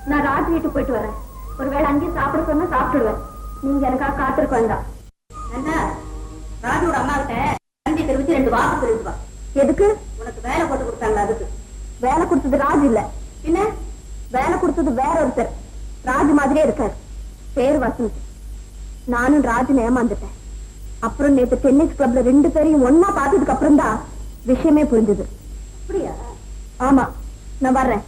நான் ராஜ் வீட்டுக்கு போயிட்டு வரேன். ஒருவேளை அங்கேயே சாப்பிட சொன்னா சாப்பிடுவேன். நீங்க எனக்காக காத்திருக்க வேண்டாம். என்ன, ராஜோட அம்மா கிட்ட நன்றி தெரிவிச்சு 2 வாக்கு தெரிவிப்பா. எதுக்கு? உனக்கு வேலை போட்டு கொடுத்தாங்க. அதுக்கு வேலை கொடுத்தது ராஜ் இல்ல, என்ன வேலை கொடுத்தது வேற ஒருத்தர். ராஜ் மாதிரியே இருக்காரு, பேர் வசந்த். நானும் ராஜ் ஏமாந்துட்டேன். அப்புறம் நேற்று டென்னிஸ் கிளப்ல 2 பேரையும் ஒன்னா பார்த்ததுக்கு அப்புறம் தான் விஷயமே புரிஞ்சது. அப்படியா? ஆமா, நான் வர்றேன்.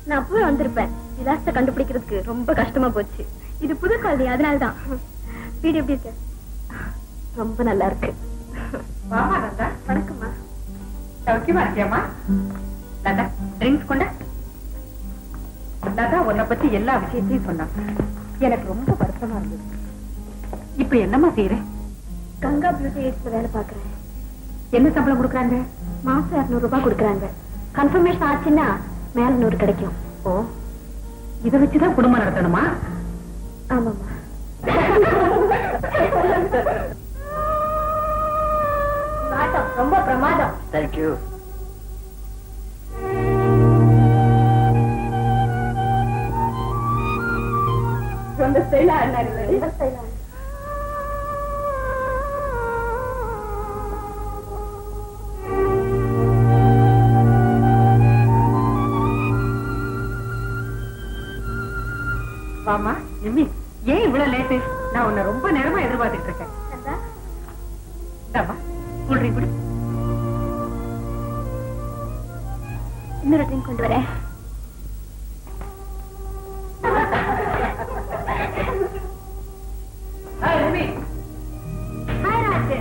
நான் அப்பவே வந்திருப்பேன். விலாசத்தை கண்டுபிடிக்கிறதுக்கு ரொம்ப கஷ்டமா போச்சு. இது புது காலனி, அதனாலதான். வீடு எப்படி இருக்கு? ரொம்ப நல்லா இருக்கு. வாமா லதா. வணக்கம்மா. சௌக்கியமா இருக்கியாமா? லதா, ட்ரிங்க்ஸ் கொண்ட. லதா உன்னை பத்தி எல்லா விஷயத்தையும் சொன்னான். எனக்கு ரொம்ப வருத்தமா இருந்தது. இப்ப என்னமா செய்யற? கங்கா பியூட்டி எய்ட்ஸ்ல வேலை பாக்குறேன். என்ன சம்பளம் கொடுக்குறாங்க? மாசம் 200 ரூபாய் கொடுக்குறாங்க. கன்ஃபர்மேஷன் ஆச்சுன்னா மேல 100 கிடைக்கும். ஓ, இதை வச்சுதான் குடும்பம் நடத்தணுமா? ஆமாமா. ரொம்ப பிரமாதம். தேங்க்யூ. ரொம்ப ஸ்டைலா இருந்தாரு. வாமா நிம்மி, ஏன் இவ்வளவு லேட்டு? நான் உன்னை ரொம்ப நேரமா எதிர்பார்த்துட்டு இருக்கேன். குடி. இன்னொரு ட்ரிங்க் கொண்டு வரேன். ஹாய் ராஜ்,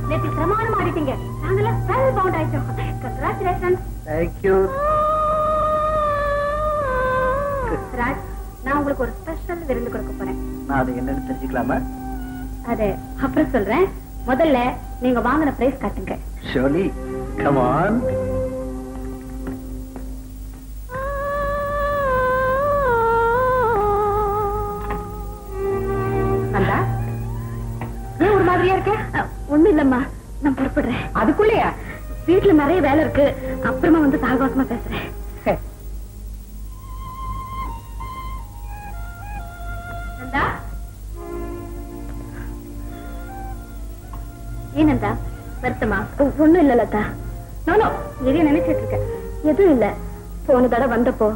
நேற்று பிரமாணம் ஆடிட்டீங்க. நாங்கெல்லாம் ஸ்பெல் பவுண்ட் ஆயிட்டோம். கங்க்ராச்சுலேஷன்ஸ். தேங்க்யூ. ராஜ், நான் உங்களுக்கு ஒரு ஸ்பெஷல் விருந்து கொடுக்க போறேன். நான் அது என்னன்னு தெரிஞ்சுக்கலாமா? அது அப்புறம் சொல்றேன். முதல்ல நீங்க வாங்கின பிரைஸ் காட்டுங்க. Surely, come on. நல்லா ஏன் ஒரு மாதிரியா இருக்க? ஒண்ணும் இல்லம்மா, நான் புறப்படுறேன். அதுக்குள்ளயா? வீட்டுல நிறைய வேலை இருக்கு, அப்புறமா வந்து சாகவாசமா பேசுறேன். ஏனந்தா, வருத்தமா? ஒண்ணும் இல்ல லதா. நானோ எதையும் நினைச்சிட்டு இருக்கேன். எதுவும் இல்ல. போன தடவை வந்தப்போ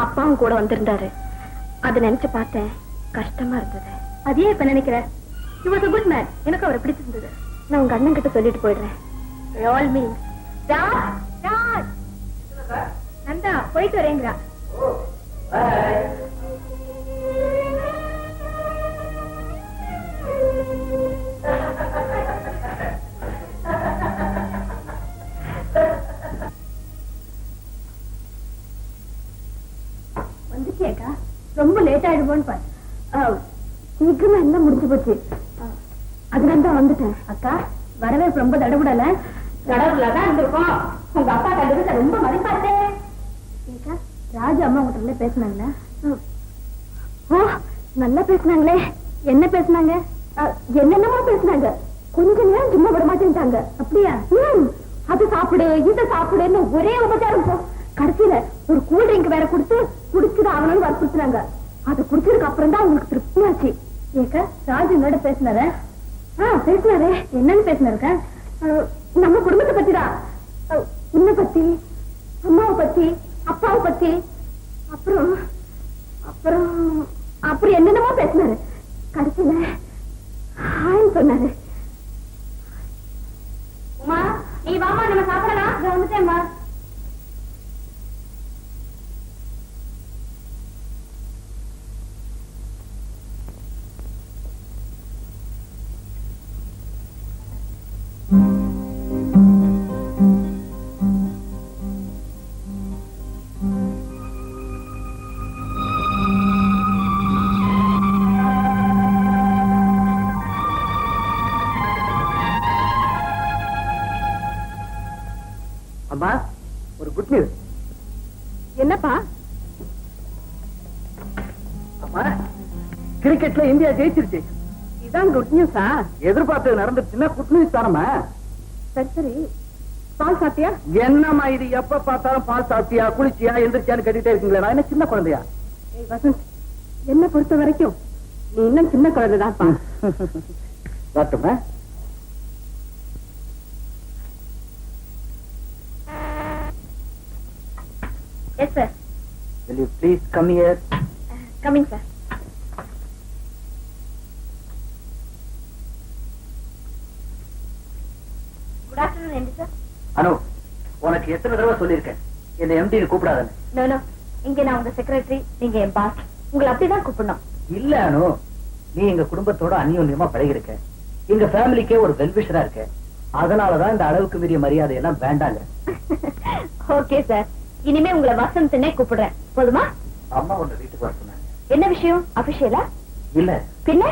அப்பாவும் கூட வந்திருந்தாரு. அதை நினைச்சு பார்த்தேன், கஷ்டமா இருந்தது. அதையே இப்ப நினைக்கிறேன். He was a good man. எனக்கு அவரை பிடிச்சிருந்தது. நான் உங்க அண்ணன் கிட்ட சொல்லிட்டு போயிடுறேன். All means. ராஜ், நந்தா போயிட்டு வரேங்கிறா. வந்துச்சேக்கா, ரொம்ப லேட் ஆயிடுவோன்னு பாரு. சீக்கிரமா எல்லாம் முடிஞ்சு போச்சு. அதனால தான் வந்துட்டேன். அக்கா வரவே ரொம்ப தடவுடல. தடவுலதான் இருந்திருக்கோம். உங்க அப்பா கண்டுபிடிச்ச ரொம்ப மதிப்பாச்சே. ஏக்கா, ராஜு அம்மா உங்ககிட்ட பேசினாங்களா? ஓ, நல்லா பேசினாங்களே. என்ன பேசினாங்க? என்னென்னமோ பேசினாங்க. கொஞ்ச நேரம் சும்மா விட மாட்டேன்ட்டாங்க. அப்படியா? அது சாப்பிடு, இதை சாப்பிடுன்னு ஒரே உபச்சாரம். கடைசியில ஒரு கூல் ட்ரிங்க் வேற கொடுத்து குடிச்சுட்டு ஆகணும்னு வற்புறுத்தினாங்க. அது குடிச்சதுக்கு அப்புறம் தான் உங்களுக்கு திருப்தியாச்சு. ஏக்கா, ராஜு என்னோட பேசினார? பேசினாரு. என்னன்னு பேசினாருக்கா? நம்ம குடும்பத்தை பத்திதான். உன்னை பத்தி, அம்மாவை பத்தி, அப்பாவை பத்தி, அப்புறம் அப்புறம் அப்புறம் என்னென்னமோ பேசினாரு. கடைசியில சொன்னாரு. உமா, நீ வாமா, நம்ம சாப்பிடலாம். வந்துட்டேம்மா. அம்மா, ஒரு குட் நியூஸ். என்னப்பா? அம்மா, கிரிக்கெட்ல இந்தியா ஜெயிச்சிருச்சு. இதான் குட் நியூஸா? எதிர்பார்த்தது நடந்துச்சுன்னா குட் நியூஸ் தானம்மா. சரி சரி, பால் சாப்பிட்டியா? என்னம்மா இது, எப்ப பார்த்தாலும் பால் சாப்பிட்டியா, குளிச்சியா, எந்திரிச்சியான்னு கேட்டுட்டே இருக்கீங்களா? நான் என்ன சின்ன குழந்தையா? வசந்த், என்ன பொறுத்த வரைக்கும் நீ இன்னும் சின்ன குழந்தைதான்ப்பா. டாக்டர்மா, Yes, sir. will you please come here? Coming, sir. Good afternoon, MD, sir. அனு, உனக்கு எத்தனை தடவை சொல்லியிருக்கேன் இந்த எம்டி கூப்பிடாதன்னு? No, no. இங்க நான் உங்க செக்ரட்டரி, நீங்க என் பாஸ். உங்களை அப்படிதான் கூப்பிடணும். இல்ல அனு, நீ எங்க குடும்பத்தோட அந்யோன்யமா பழகிருக்க, எங்க ஃபேமிலிக்கே ஒரு வெல்விஷரா இருக்க. அதனாலதான் இந்த அளவுக்கு மீறிய மரியாதை எல்லாம் வேண்டாங்க. ஓகே சார், இனிமே உங்களை வசந்த்னே கூப்பிடுறேன். போதுமா? அம்மா உங்க வீட்டுக்கு வர சொன்னாங்க. என்ன விஷயம்? அபிஷியலா? இல்ல பின்ன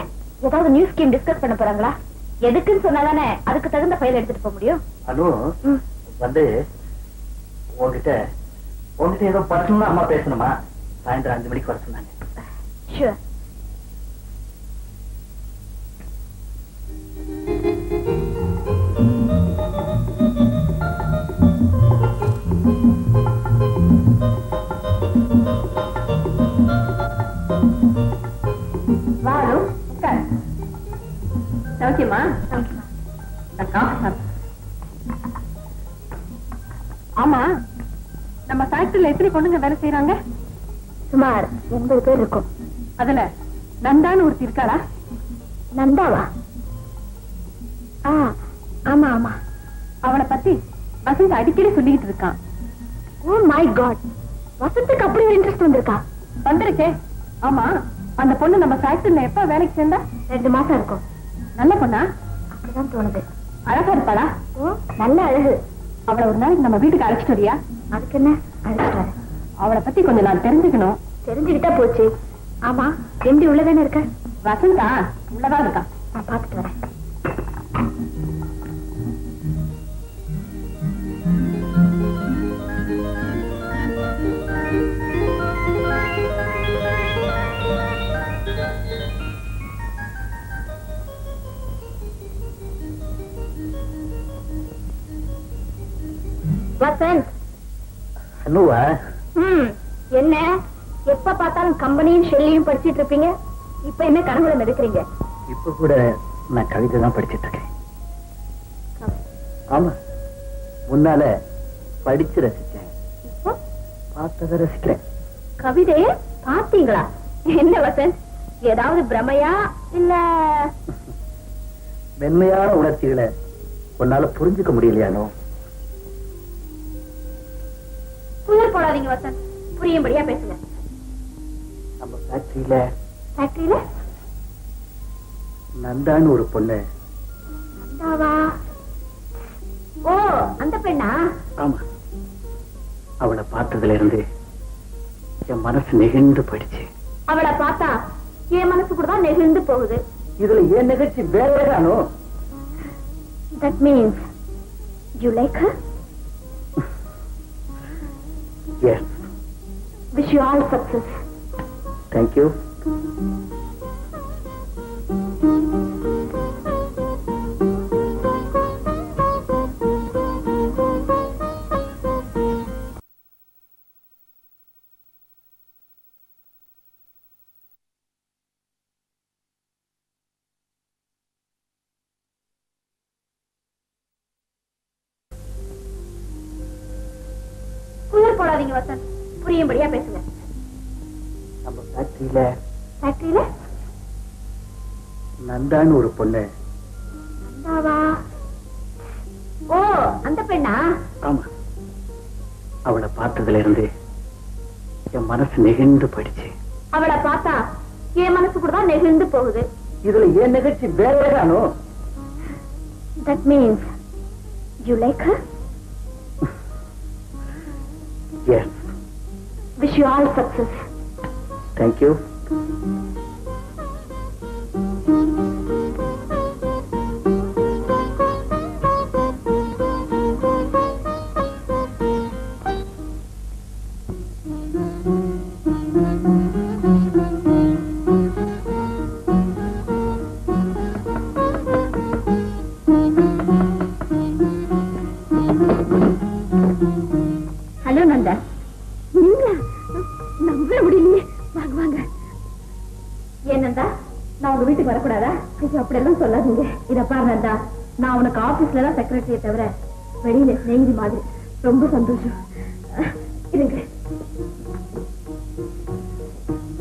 ஏதாவது நியூ ஸ்கீம் டிஸ்கஸ் பண்ண போறாங்களா? எதுக்குன்னு சொன்னாதானே அதுக்கு தகுந்த ஃபைல் எடுத்துட்டு போக முடியும். அனு, வந்து உங்ககிட்ட ஏதோ பர்சனலா அம்மா பேசணுமா? சாயந்தரம் 5 மணிக்கு வர சொன்னாங்க. ஷூர். வாரு, உட்கார். சௌக்கியமா? ஆமா, நம்ம ஃபேக்டரியில எத்தனை பொண்ணுங்க வேலை செய்யறாங்க? சுமார் 80 பேர் இருக்கும். அதுல நந்தான்னு ஒருத்தி இருக்காளா? நந்தாவா? ஆமா ஆமா. அவளை பத்தி வசந்த் அடிக்கடி சொல்லிக்கிட்டு இருக்கான். ஓ மை காட், வசந்துக்கு அப்படி ஒரு இன்ட்ரெஸ்ட் வந்திருக்கா? வந்திருக்கே. ஆமா, அந்த பொண்ணு நம்ம ஃபேக்டரியில எப்ப வேலைக்கு சேர்ந்தா? 2 மாசம் இருக்கும். நல்ல பொண்ணா? அப்படிதான் தோணுது. அழகா இருப்பாளா? ஓ, நல்ல அழகு. அவளை ஒரு நாளைக்கு நம்ம வீட்டுக்கு அழைச்சிட்டு வரியா? அதுக்கு என்ன, அழைச்சிட்டு வரேன். அவளை பத்தி கொஞ்சம் நான் தெரிஞ்சுக்கணும். தெரிஞ்சுக்கிட்டா போச்சு. ஆமா, எம்டி உள்ளதானே இருக்க? வசந்தா உள்ளதான் இருக்கா. நான் பாத்துட்டு வரேன். வசந்த். அனுவா? என்ன எப்ப பார்த்தாலும் கம்பெனியும் ஷெல்லியும் படிச்சிட்டு இருப்பீங்க. இப்ப என்ன கனவுல நடக்கிறீங்க? இப்ப கூட நான் கவிதை தான் படிச்சிட்டு இருக்கேன். ஆமா, முன்னால படிச்சு ரசிச்சேன், பார்த்தத ரசிக்கிறேன். கவிதைய பாத்தீங்களா? என்ன வசந்த், ஏதாவது பிரமையா இல்ல? மென்மையான உணர்ச்சிகளை உன்னால புரிஞ்சுக்க முடியலையானோ? புயல் போடாதீங்க வசந்த். புரியும்படியா பேசுங்க. நம்ம ஃபேக்டரியில ஃபேக்டரியில நந்தான்னு ஒரு பொண்ணு. நந்தாவா? ஓ, அந்த பெண்ணா? ஆமா, அவளை பார்த்ததுல இருந்து என் மனசு நெகிழ்ந்து போயிடுச்சு. அவளை பார்த்தா என் மனசு கூட தான் நெகிழ்ந்து போகுது. இதுல ஏன் நிகழ்ச்சி வேறதானோ? That means you like her? Yes. Wish you all success. Thank you. குளிர் போடாதீங்க வசந்த், புரியும்படியா பேசுங்க. நம்ம ஃபேக்டரியில ஃபேக்டரியில நந்தான்னு ஒரு பொண்ணு. நந்தாவா? ஓ, அந்த பெண்ணா? ஆமா, அவளை பார்த்ததுல இருந்து என் மனசு நெகிழ்ந்து போயிடுச்சு. அவளை பார்த்தா என் மனசு கூட தான் நெகிழ்ந்து போகுது. இதுல ஏன் நிகழ்ச்சி வேறதானோ? That means you like her? Yes. Wish you all success. Thank you. Hello Nanda, நீங்களா? நம்பவே முடியலையே. வாங்க வாங்க. ஏன் நந்தா, நான் உங்க வீட்டுக்கு வரக்கூடாதா? ஐயோ, அப்படியெல்லாம் சொல்லாதீங்க. இத பாரு நந்தா, நான் உனக்கு ஆபீஸ்ல தான் செக்ரட்டரியை தவிர வெளியில ஸ்நேகிதி மாதிரி. ரொம்ப சந்தோஷம். இருங்க.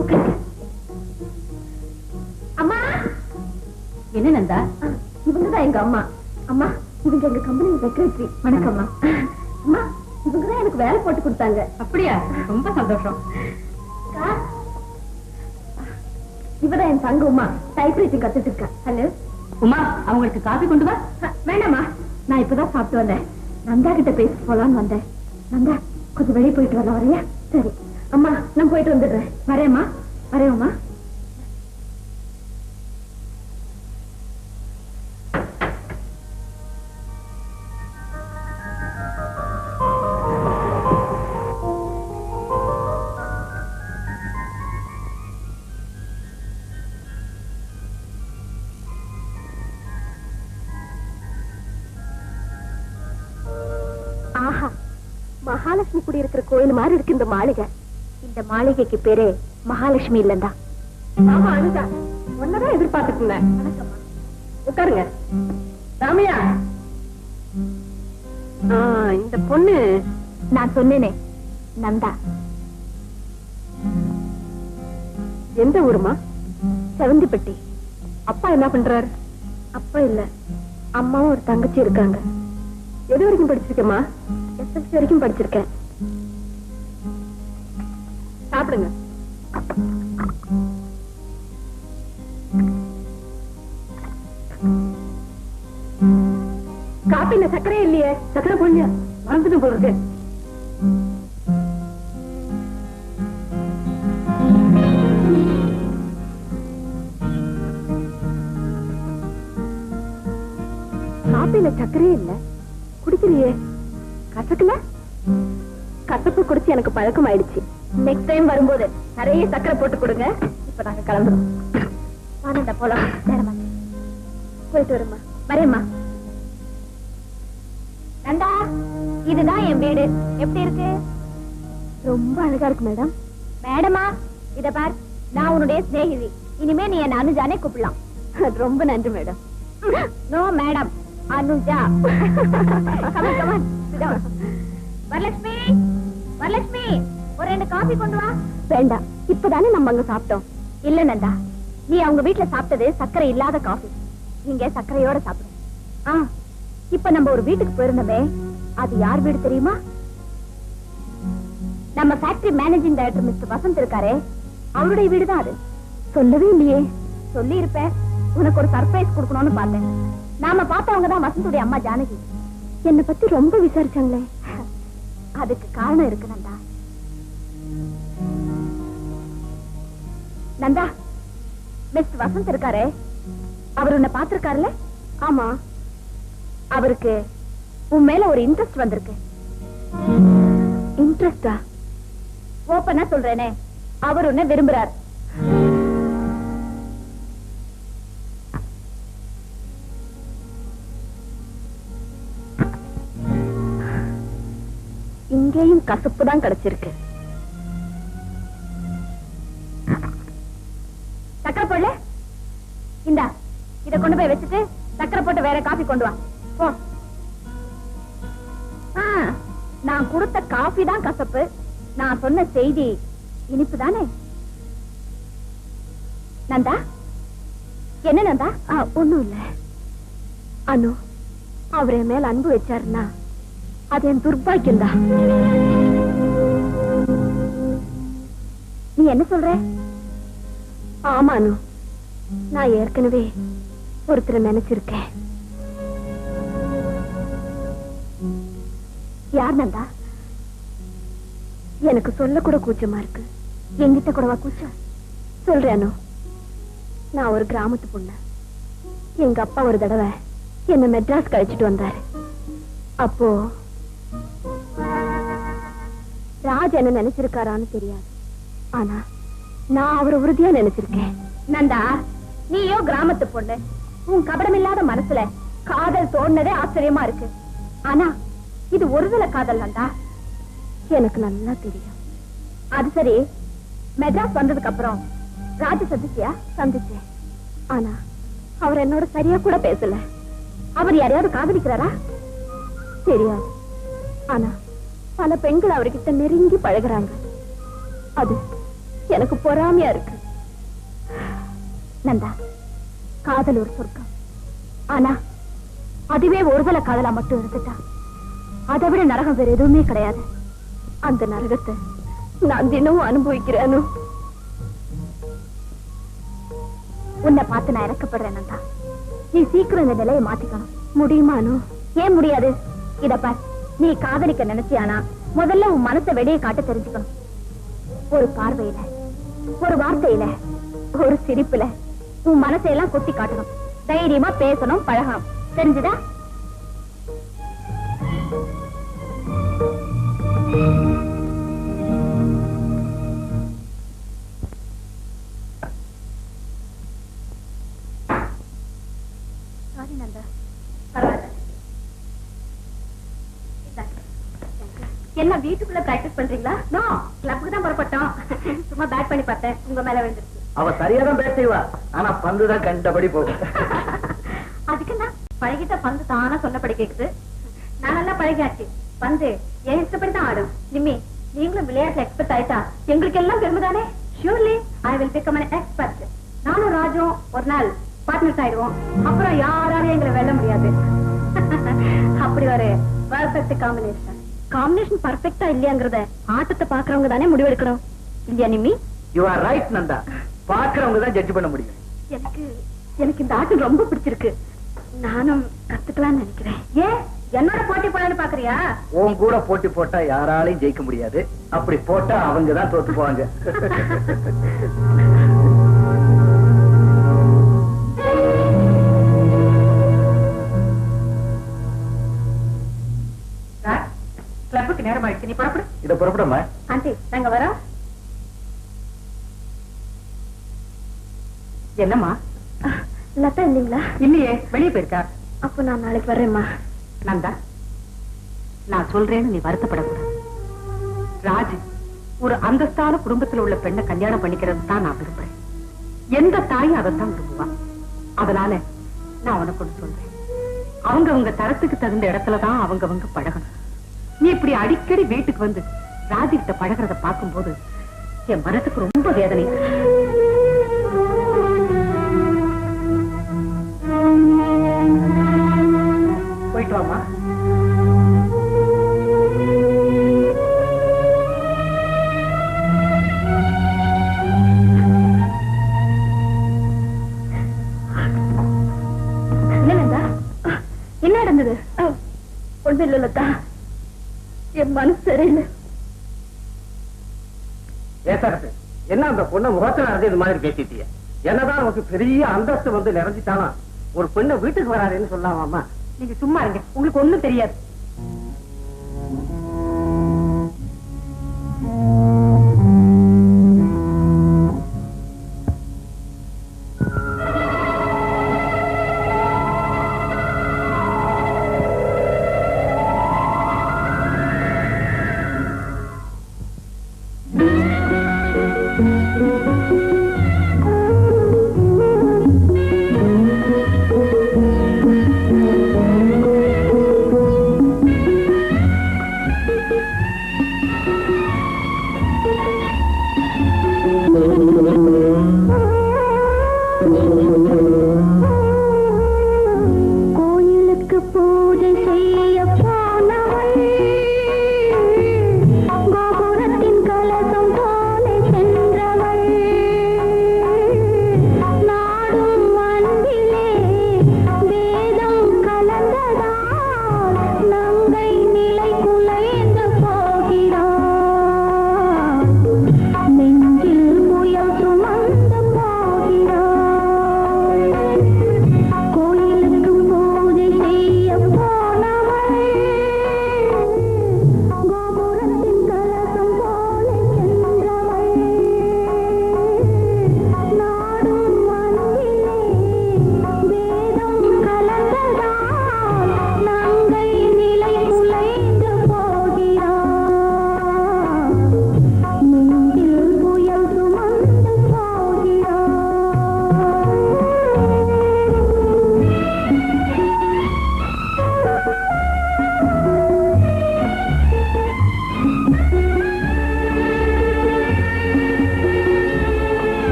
உட்காருங்க. அம்மா. என்ன நந்தா? இவங்கதான் எங்க அம்மா. அம்மா, இவங்க எங்க கம்பெனி செக்ரட்டரி. வணக்கம்மா. அம்மா, இவங்கதான் எனக்கு வேலை போட்டு கொடுத்தாங்க. அப்படியா? ரொம்ப சந்தோஷம். இவதான் என் தங்க உமா, டைப்ரைட்டிங் கத்துட்டு இருக்கா. ஹலோ உமா, அவங்களுக்கு காபி கொண்டு வா. வேண்டாமா, நான் இப்பதான் சாப்பிட்டு வந்தேன். நந்தா கிட்ட பேசிட்டு போலான்னு வந்தேன். நந்தா, கொஞ்சம் வெளியே போயிட்டு வரலாம், வரையா? சரி அம்மா, நான் போயிட்டு வந்துடுறேன். வரேம்மா. வரேம்மா. மகாலட்சுமி குடி இருக்கிற கோயில் மாதிரி இருக்கு இந்த மாளிகை. இந்த மாளிகைக்கு பேரே மகாலட்சுமி இல்லந்தா. ஆமா அனுதா, ஒன்னதான் எதிர்பார்த்துட்டு இருந்தேன். வணக்கம்மா. உட்காருங்க. ராமையா, இந்த பொண்ணு நான் சொன்னேனே, நந்தா. எந்த ஊருமா? செவந்திப்பட்டி. அப்பா என்ன பண்றாரு? அப்பா இல்ல, அம்மாவும் ஒரு தங்கச்சி இருக்காங்க. எது வரைக்கும் படிச்சிருக்கேம்மா? எஸ்எஸ்சி வரைக்கும் படிச்சிருக்கேன். சாப்பிடுங்க. காப்பில சக்கரையே இல்லையே. சக்கரை போடலையா? மறந்துட்டு போல இருக்கு. காப்பில சக்கரையே இல்ல. குடிக்கிறியே, கசக்கல? கசப்பு குடிச்சு எனக்கு பழக்கம் ஆயிடுச்சு. நெக்ஸ்ட் டைம் வரும்போது நிறைய சக்கரை போட்டு கொடுங்க. இப்ப நாங்க கிளம்புறோம். வாங்க போலாம். நேரமா போயிட்டு வருமா? வரேம்மா. நந்தா, இதுதான் என் வீடு. எப்படி இருக்கு? ரொம்ப அழகா இருக்கு மேடம். மேடமா, இத பார், நான் உன்னுடைய சிநேகிதி. இனிமே நீ என்ன அனுஜானே கூப்பிடலாம். ரொம்ப நன்றி madam. No madam, Anuja. Come on come on. Varalakshmi, Varalakshmi, ஒரு 2 காபி கொண்டு வா. வேண்டாம், இப்பதானே நம்ம அங்க சாப்பிட்டோம். இல்ல நந்தா, நீ அவங்க வீட்டுல சாப்பிட்டது சர்க்கரை இல்லாத காபி. இங்க சர்க்கரையோட சாப்பிடும். இப்ப நம்ம ஒரு வீட்டுக்கு போயிருந்தோமே, அது யார் வீடு தெரியுமா? நம்ம factory managing director mister Vasanth இருக்காரே, அவருடைய வீடுதான் அது. சொல்லவே இல்லையே. சொல்லி இருப்பேன். உனக்கு ஒரு சர்ப்ரைஸ் கொடுக்கணும்னு பார்த்தேன். நாம பார்த்தவங்க தான் வசந்துடைய அம்மா ஜானகி. என்னை பத்தி ரொம்ப விசாரிச்சாங்களே. அதுக்கு காரணம் இருக்கு நந்தா. நந்தா, மிஸ்டர் வசந்த் இருக்காரே, அவர் உன்னை பார்த்திருக்காருல்ல? ஆமா. அவருக்கு உன் மேல ஒரு இன்ட்ரெஸ்ட் வந்திருக்கு. இன்ட்ரெஸ்டா? ஓப்பனா சொல்றேனே, அவர் உன்னை விரும்புறார். இங்கேயும் கசப்பு தான் கிடைச்சிருக்கு. சக்கரை போடல? இந்தா, இத கொண்டு போய் வச்சுட்டு சக்கரை போட்டு வேற காபி கொண்டு வா. போ. நான் கொடுத்த காபி தான் கசப்பு, நான் சொன்ன செய்தி இனிப்பு தானே. நந்தா, என்ன நந்தா? ஒண்ணும் இல்ல. அனு, அவர் என் மேல அன்பு வச்சாருன்னா அது என் துர்பாக்கியம் தான். நீ என்ன சொல்ற? ஆமா அனு, நான் ஏற்கனவே ஒருத்தரை நினைச்சிருக்கேன். யார் நந்தா? எனக்கு சொல்ல கூட கூச்சமா இருக்கு. என்கிட்ட கூடவா கூச்சம்? சொல்றேன். நான் ஒரு கிராமத்து பொண்ணு. எங்க அப்பா ஒரு தடவை என்ன மெட்ராஸ் கழிச்சிட்டு வந்தாரு. அப்போ ராஜ் என்ன நினைச்சிருக்காரான்னு தெரியாது. ஆனா நான் அவரை உறுதியா நினைச்சிருக்கேன். நந்தா, நீயோ கிராமத்து பொண்ணு, உன் கபடம் இல்லாத மனசுல காதல் தோணுனதே ஆச்சரியமா இருக்கு. ஆனா இது ஒருதலை காதல் நந்தா. எனக்கு நல்லா தெரியும். அது சரி, மெட்ராஸ் வந்ததுக்கு அப்புறம் ராஜ சந்திச்சியா? சந்திச்சேன். ஆனா அவர் என்னோட சரியா கூட பேசல. அவர் யாரையாவது காதலிக்கிறாரா? தெரியாது. ஆனா பல பெண்கள் அவர்கிட்ட நெருங்கி பழகுறாங்க. அது எனக்கு பொறாமையா இருக்கு. நந்தா, காதல் ஒரு சொர்க்கம். ஆனா அதுவே ஒருதலை காதலா மட்டும் இருந்துட்டா அதை விட நரகம் வேற எதுவுமே கிடையாது. அந்த நரகத்தை நான் தினமும் அனுபவிக்கிறேன். உன்னை பார்த்து நான் இறக்கப்படுறேன் நந்தா. நீ சீக்கிரம் இந்த நிலையை மாத்திக்கணும். முடியுமா அனு? ஏன் முடியாது? இத பார், நீ காதலிக்க நினைச்சியானா முதல்ல உன் மனசை வெளியே காட்ட தெரிஞ்சுக்கணும். ஒரு பார்வையில, ஒரு வார்த்தையில, ஒரு சிரிப்புல உன் மனசையெல்லாம் கொட்டி காட்டணும். தைரியமா பேசணும், பழகணும். தெரிஞ்சுதா? எல்லாம் வீட்டுக்குள்ள பிராக்டிஸ் பண்றீங்களா? நோ, கிளப்புக்கு தான் புறப்பட்டோம். சும்மா பேட் பண்ணி பார்த்தேன், உங்க மேல விழுந்துருச்சு. அவ சரியாதான் பேட் செய்வா, ஆனா பந்து தான் கண்டபடி போகும். அதுக்கு நான் பழகிட்ட பந்து தானா சொன்னபடி கேக்குது. நான் நல்லா பழகியாச்சு. பந்து என் இஷ்டப்படி தான் ஆடும். நிம்மி, நீங்களும் விளையாட்டுல எக்ஸ்பர்ட் ஆயிட்டா எங்களுக்கு எல்லாம் பெருமைதானே? Surely I will become an expert. நானும் ராஜும் ஒரு நாள் பார்ட்னர்ஸ் ஆயிடுவோம். அப்புறம் யாராலையும் எங்களை வெல்ல முடியாது. அப்படி ஒரு பெர்ஃபெக்ட் காம்பினேஷன். காம்பினேஷன் பர்ஃபெக்ட்டா இல்லையாங்கறத ஆட்டத்தை பாக்குறவங்க தானே முடிவெடுக்கணும். இல்லையா Nimmi? You are right Nanda. பாக்குறவங்க தான் ஜட்ஜ் பண்ண முடியும். எனக்கு இந்த ஆட்டம் ரொம்ப பிடிச்சிருக்கு. நானும் கத்துக்கலாம்னு நினைக்கிறேன். ஏன் என்னோட போட்டி போடலான்னு பாக்குறியா? உன் கூட போட்டி போட்டா யாராலையும் ஜெயிக்க முடியாது. அப்படி போட்டா அவங்க தான் தோத்து போவாங்க. கிளப்புக்கு நேரம் ஆயிடுச்சு, நீ புறப்படு. இத புறப்படமா? ஆண்டி, நாங்க வரோம். என்னம்மா? லதா இல்லீங்களா? இல்லையே, வெளியே போயிருக்கா. அப்ப நான் நாளைக்கு வர்றேம்மா. நந்தா, நான் சொல்றேன்னு நீ வருத்தப்படக்கூடாது. ராஜ் ஒரு அந்தஸ்தான குடும்பத்தில் உள்ள பெண்ணை கல்யாணம் பண்ணிக்கிறது தான் நான் விரும்புறேன். எந்த தாயும் அதைத்தான் விரும்புவான். அதனால நான் உனக்கு ஒண்ணு சொல்றேன். அவங்க தரத்துக்கு தகுந்த இடத்துலதான் அவங்க பழகணும். நீ இப்படி அடிக்கடி வீட்டுக்கு வந்து ராஜிகிட்ட பழகிறத பார்க்கும்போது என் மனசுக்கு ரொம்ப வேதனை. போயிட்டு வாமா. ஒண்ணும் இல்லலக்கா, என் மனசு சரியில்லை. என்ன அந்த பொண்ணை முகத்துல நடந்து இது மாதிரி பேசிட்டிய? என்னதான் நமக்கு பெரிய அந்தஸ்து வந்து நிறைஞ்சிட்டாலும் ஒரு பெண்ணை வீட்டுக்கு வராதுன்னு சொல்லாமாமா? நீங்க சும்மா இருங்க, உங்களுக்கு ஒண்ணும் தெரியாது.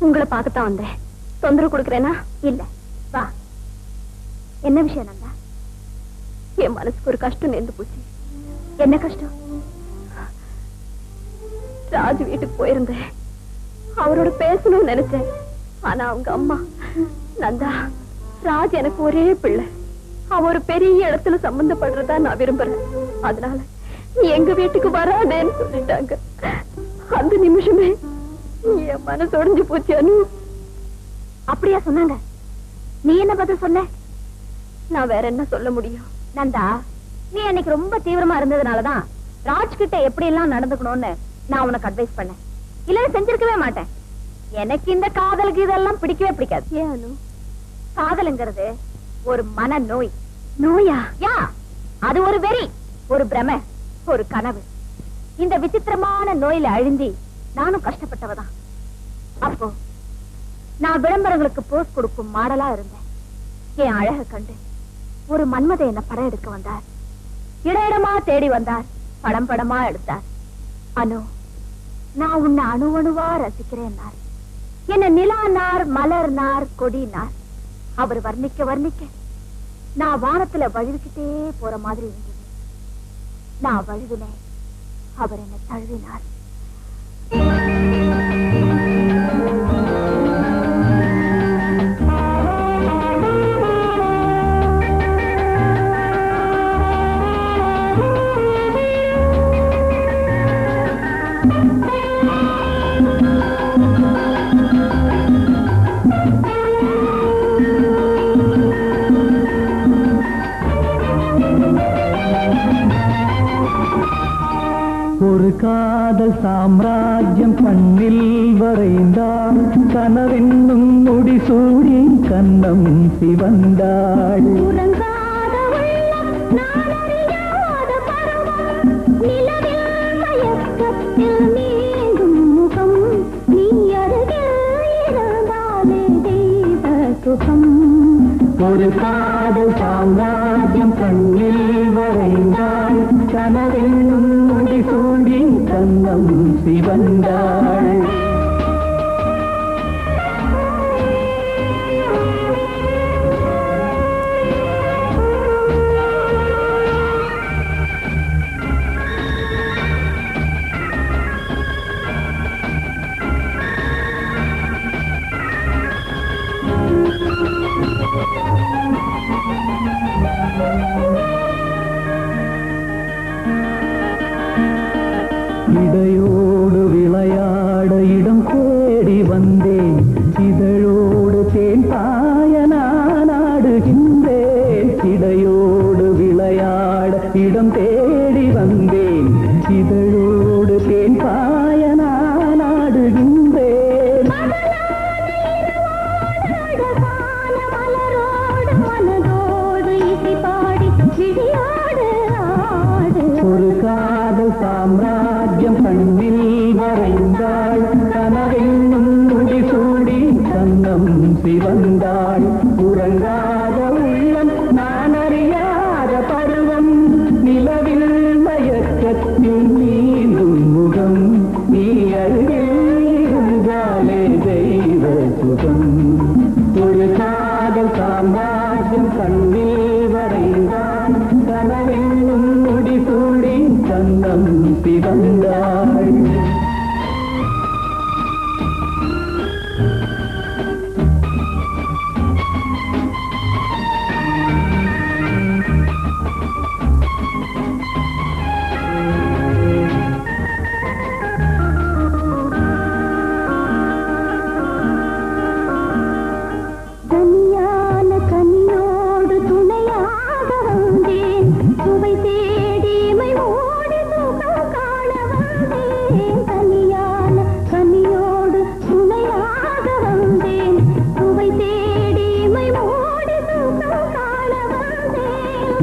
உங்களை பார்க்கத்தான் வந்தேன். தொந்தரவு கொடுக்கறேனா? இல்ல, வா. என்ன விஷயம் நந்தா? என் மனசுக்கு ஒரு கஷ்டம் நேர்ந்து போச்சு. என்ன கஷ்டம்? ராஜ் வீட்டுக்கு போயிருந்தேன். அவரோட பேசணும்னு நினைச்சேன். ஆனா அவங்க அம்மா, நந்தா, ராஜ் எனக்கு ஒரே பிள்ளை, அவ ஒரு பெரிய இடத்துல சம்பந்தப்படுறதா நான் விரும்புறேன், அதனால நீ எங்க வீட்டுக்கு வராதேன்னு சொல்லிட்டாங்க. அந்த நிமிஷமே என் மனசு உடைஞ்சு போச்சு. அனு, அப்படியா சொன்னாங்க? நீ என்ன பதில் சொன்ன? நான் வேற என்ன சொல்ல முடியும்? நந்தா, நீ அன்னைக்கு ரொம்ப தீவிரமா இருந்ததுனாலதான் ராஜ் கிட்ட எப்படி எல்லாம் நடந்துக்கணும்னு நான் உனக்கு அட்வைஸ் பண்ணேன். இல்ல செஞ்சிருக்கவே மாட்டேன். எனக்கு இந்த காதலுக்கு இதெல்லாம் பிடிக்கவே பிடிக்காது. ஏன் அனு? காதலுங்கிறது ஒரு மன நோய். நோயா? யா, அது ஒரு வெறி, ஒரு பிரமை, ஒரு கனவு. இந்த விசித்திரமான நோயில அழுந்தி நானும் கஷ்டப்பட்டவதான். அப்போ நான் விளம்பரங்களுக்கு போஸ்ட் கொடுக்கும் மாடலா இருந்தேன். என் அழக கண்டு ஒரு மன்மத என்ன படம் எடுக்க வந்தார். இடமா தேடி வந்தார், படம் படமா எடுத்தார். அனு, நான் உன்னை அணு அணுவா ரசிக்கிறேன். என்ன நிலானார், மலர்னார், கொடினார். அவர் வர்ணிக்க வர்ணிக்க நான் வானத்துல வழுவிக்கிட்டே போற மாதிரி இருந்தது. நான் வழுவினேன், அவர் என்னை தழுவினார். ஒரு காதல் சாம்ராஜ்யம் கண்ணில் வரைந்தாள், கனவென்னும் முடிசூடி கண்ணம் சிவந்தாள். ஒரு காதல் சாம்ராஜ்யம் கண்ணில் வரைந்தாள், கனவென்னும் முடிசூடி கண்ணம் சிவந்தாள். இடையோடு விளையாட இடம் தேடி வந்தேன், இதழோடு தேன் பாய நான் ஆடுகின்றேன். இடையோடு விளையாட இடம் தேடி வந்தேன், இதழோடு தேன் பாய நான் ஆடுகின்றேன். ஒரு காதல் சாம்ராஜ்யம் கண்ணில் வரைந்தாள், கனவென்னும் முடிசூடி கண்ணம் சிவந்தாள். உறங்காத உள்ளம், நான் அறியாத பருவம், நிலவில் மயக்கத்தில் நீந்தும் முகம், நீ அருகில் இருந்தாலே தெய்வ சுகம். ஒரு காதல் சாம்ராஜ்யம் கண்ணில் வரைந்தாள், கனவென்னும் முடிசூடி கண்ணம் சிவந்தாள்.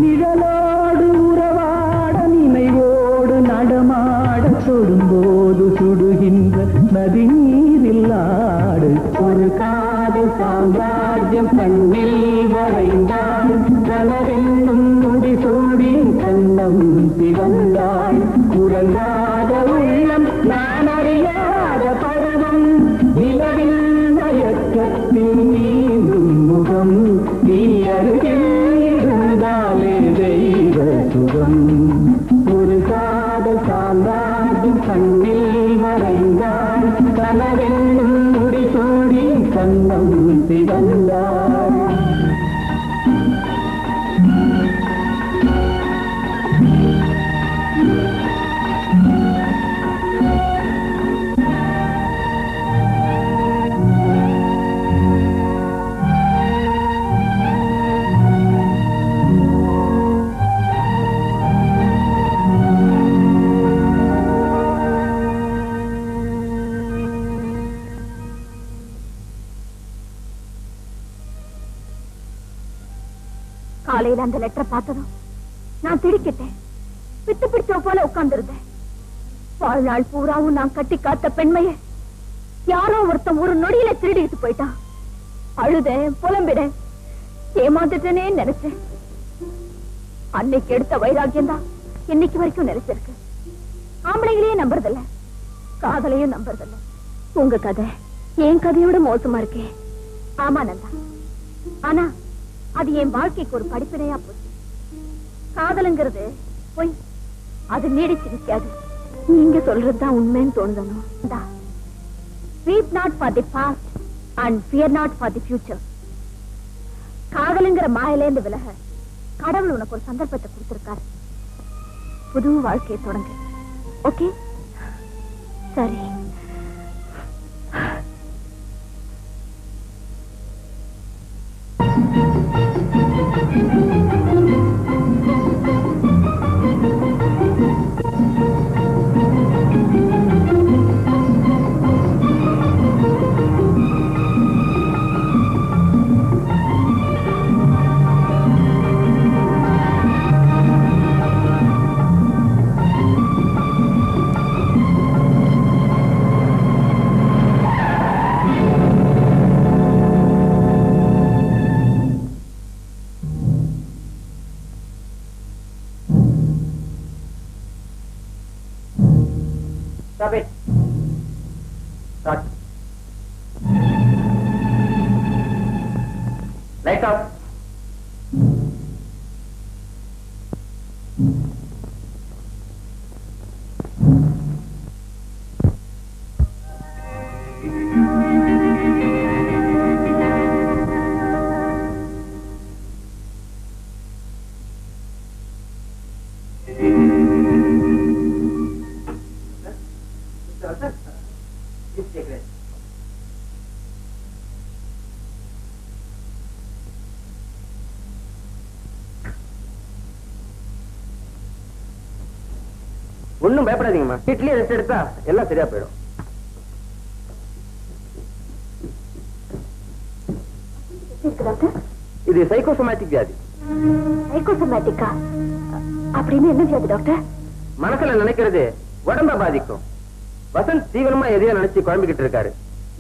நிழலோடு உறவாட நினைவோடு நடமாட தொடும்போது சுடுகின்ற நதி நீரில் ஆடு. ஒரு காதல் சாம்ராஜ்யம் கண்ணில் வரைந்தாள், கனவென்னும் முடிசூடி கண்ணம் சிவந்தாள். உறங்காத உள்ளம், நான் அறியாத பருவம், நிலவில் சுத்தி வந்தாள். காலையில அந்த லெட்டரை பார்த்ததும் நான் திடுக்கிட்டேன். பித்து பிடிச்ச போல உட்கார்ந்திருந்தேன். வாழ்நாள் பூராவும் நான் கட்டி காத்த பெண்மைய யாரோ ஒருத்தன் ஒரு நொடியில திருடிட்டு போயிட்டான். அழுதேன், புலம்பிடேன், ஏமாந்துட்டேனே நினைச்சேன். அன்னைக்கு எடுத்த வைராக்கியம் தான் இன்னைக்கு வரைக்கும் நினைச்சிருக்கு. ஆம்பளைங்களையே நம்புறதில்ல, காதலையும் நம்புறதில்ல. உங்க கதை என் கதையோட மோசமா இருக்கே. ஆமா நந்தா, ஆனா அது என் வாழ்க்கைக்கு ஒரு படிப்பினையா போச்சு. காதலுங்கிறது போய் அது நீடிச்சு நிக்காது. நீங்க சொல்றதுதான் உண்மைன்னு தோணுதா? Weep not for the past and fear not for the future. காதலுங்கிற மாயிலேந்து விலக கடவுள் உனக்கு ஒரு சந்தர்ப்பத்தை கொடுத்திருக்காரு. புது வாழ்க்கையை தொடங்க. ஓகே, சரி. Stop it. Start. Light off. ஒண்ணும் பயப்படாதீங்கம்மா. வீட்லயே ரெஸ்ட் எடுத்தா எல்லாம் சரியா போயிடும். இது சைக்கோசோமேட்டிக் வியாதி. சைக்கோசோமேட்டிக்கா அப்படின்னு என்ன வியாதி டாக்டர்? மனசுல நினைக்கிறது உடம்ப பாதிக்கும். வசந்த் தீவிரமா எதையோ நினைச்சு குழம்பிக்கிட்டு இருக்காரு.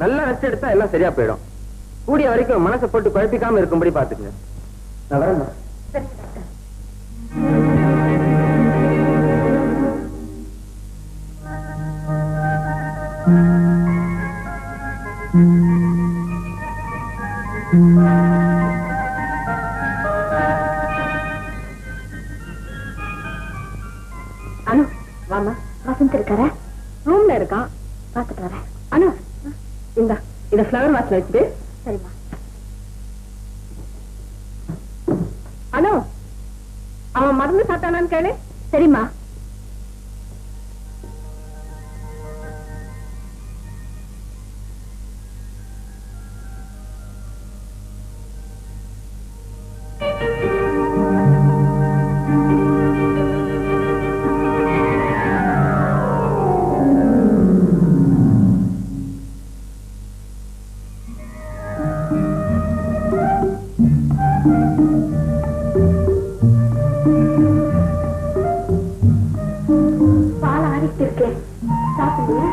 நல்லா ரெஸ்ட் எடுத்தா எல்லாம் சரியா போயிடும். கூடிய வரைக்கும் மனசை போட்டு குழப்பிக்காம இருக்கும்படி பாத்துக்குங்க. நான் வரேன். சரி டாக்டர். அனு வாமா. வசந்த் இருக்காரா? ரூம்ல இருக்கான், பாத்துட்டு வரேன். அனு இந்த ஃப்ளவர் வாஸ்ல வச்சுட்டு. சரிம்மா. அனு, அவன் மருந்து சாப்பிட்டானான்னு கேளு. சரிம்மா. பால் ஆடிட்டு இருக்கேன், சாப்பிடுங்க.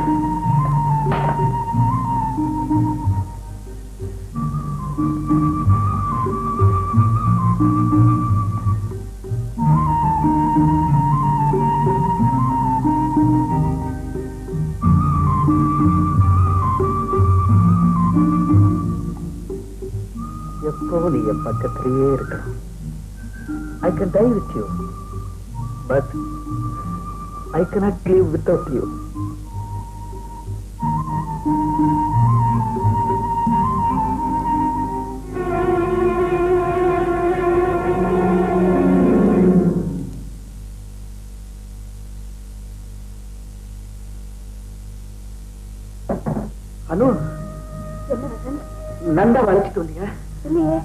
எப்பவும் நீ என் பக்கத்திலேயே இருக்கணும். I can die with you, but I cannot live without you. Nanda வளைச்சிட்டு வந்தீங்க இல்லையே.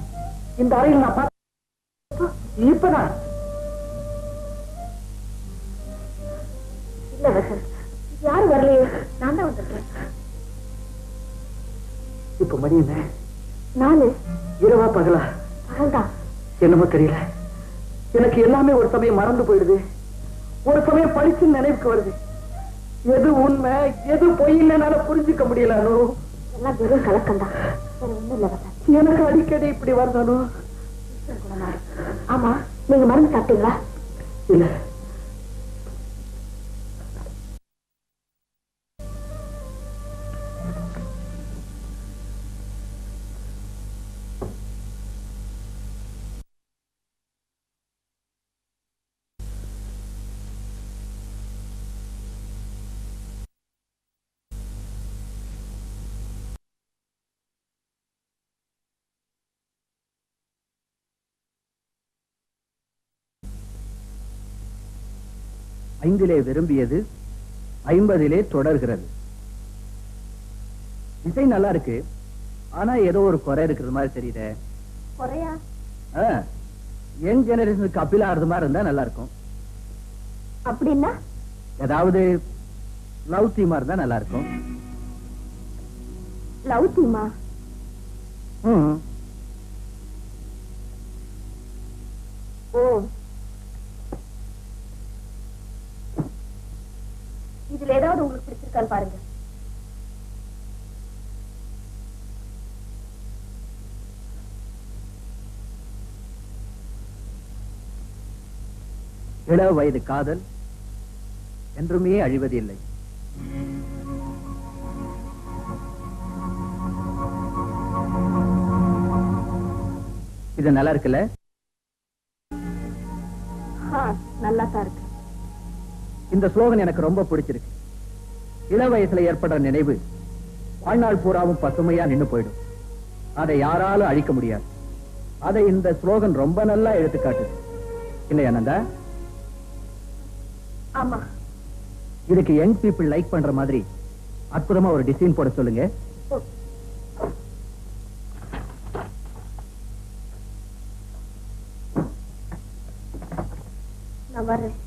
இந்த அறையில் நான் பார்த்து இப்பதான் இல்ல வசந்த், யாரும் வரலையே, நான் தான் வந்திருக்கேன். இப்ப மணி என்ன? 4. இரவா பகலா? பகல்தான். என்னமோ தெரியல, எனக்கு எல்லாமே ஒரு சமயம் மறந்து போயிடுது, ஒரு சமயம் பழிச்சு நினைவுக்கு வருது. எது உண்மை எது பொய்ன்னு என்னால புரிஞ்சுக்க முடியல. எல்லாம் வெறும் கலக்கம்தான், வேற ஒண்ணும் இல்ல வசந்த். எனக்கு அடிக்கடி இப்படி வரணும். ஆமா, நீங்க மருந்து சாப்பிட்டீங்களா? இல்ல. ஐந்திலே விரும்பியது 50 தொடர்கிறது. இசை நல்லா இருக்கு, ஆனா ஏதோ ஒரு குறை இருக்கிறது மாதிரி தெரியுது. குறையா? யங் ஜெனரேஷனுக்கு அப்பீல் ஆகிறது மாதிரி இருந்தா நல்லா இருக்கும். அப்படின்னா ஏதாவது லவ் தீமா இருந்தா நல்லா இருக்கும். லவ் தீமா? ஓ, இதுல ஏதாவது உங்களுக்கு பிடிச்சிருக்கான்னு பாருங்க. இள வயது காதல் என்றுமே அழிவதில்லை. இது நல்லா இருக்குல்ல? நல்லா தான் இருக்கு. இந்த ஸ்லோகன் எனக்கு ரொம்ப பிடிச்சிருக்கு. இள வயசுல ஏற்படுற நினைவு வாழ்நாள் பூராவும் பசுமையா நின்னு போயிடும். அதை யாராலும் அழிக்க முடியாது. அதை இந்த ஸ்லோகன் ரொம்ப நல்லா எடுத்துக்காட்டு. இல்லையா நந்தா? ஆமா. இதுக்கு யங் பீப்புள் லைக் பண்ற மாதிரி அற்புதமா ஒரு டிசைன் போட சொல்லுங்க. நான் வர்றேன்.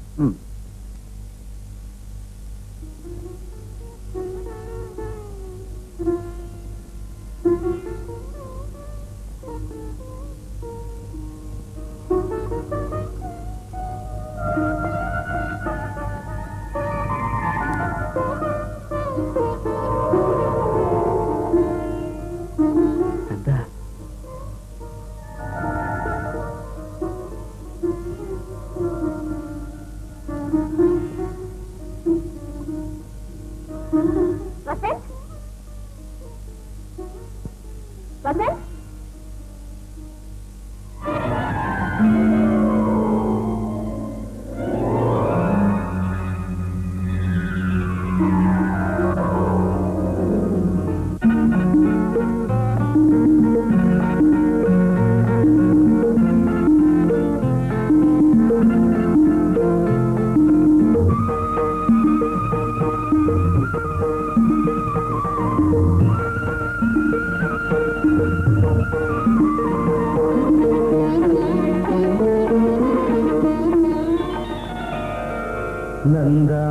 நந்தா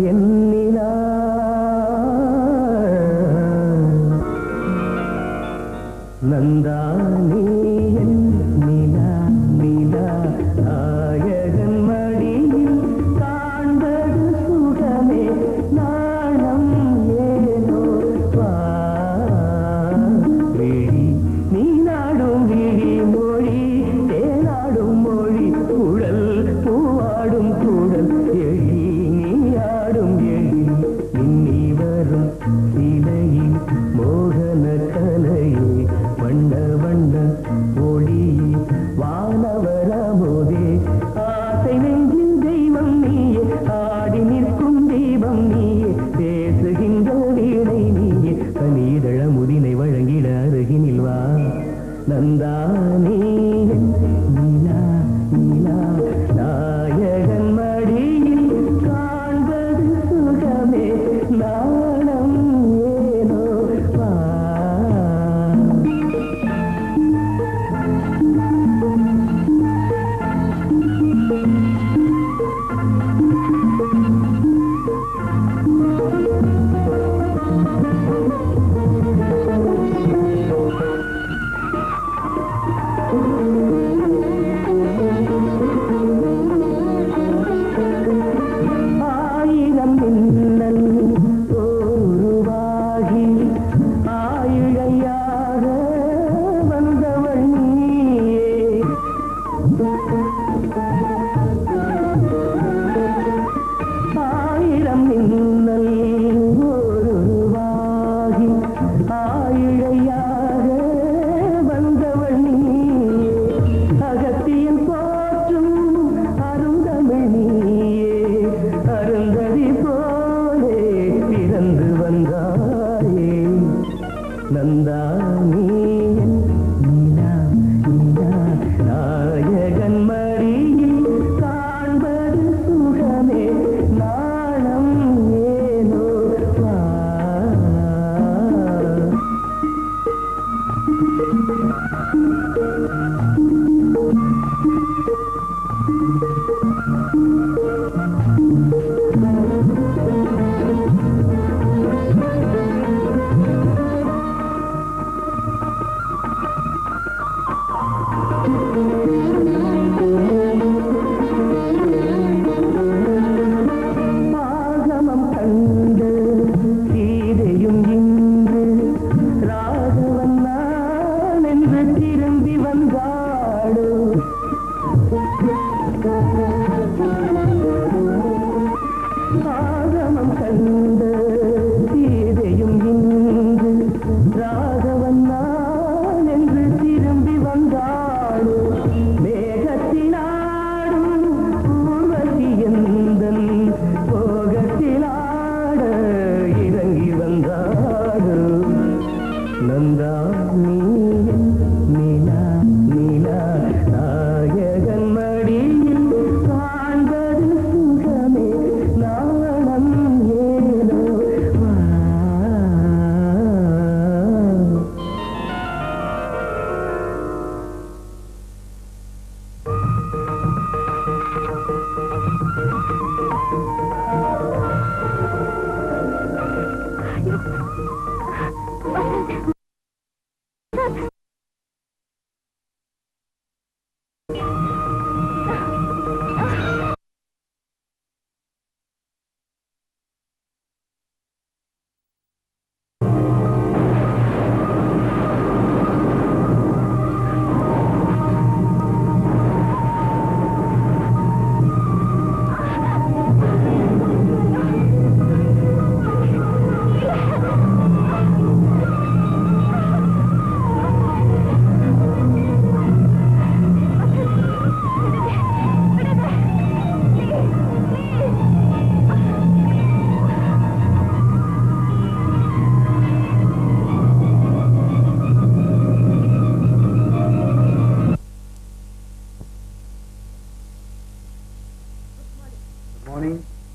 என்னிலா நந்தா நீ என்னிலா நிலா நாயகன் மடியில் காண்பது சுகமே நாணம் ஏனோ விழி நீ நாடும் விழி மொழி தேனாடும் மொழி குழல் பூவாடும் குழல் எழி நீயாடும் எழி இன்னி வரும் சிலையில் மோகன கலையே வண்ண வண்ண ஒளியே வானவரமோதே ஆசை நெஞ்சில் தெய்வம் நீயே ஆடி நிற்கும் தீபம் நீயே பேசுகின்ற வீணை நீயே கனீதழ முதினை வழங்கிட அருகினில் வா நந்தா நீ நீலா நீலா நாயகன் மடியில் காண்பது சுகமே நாணம் ஏனோ வா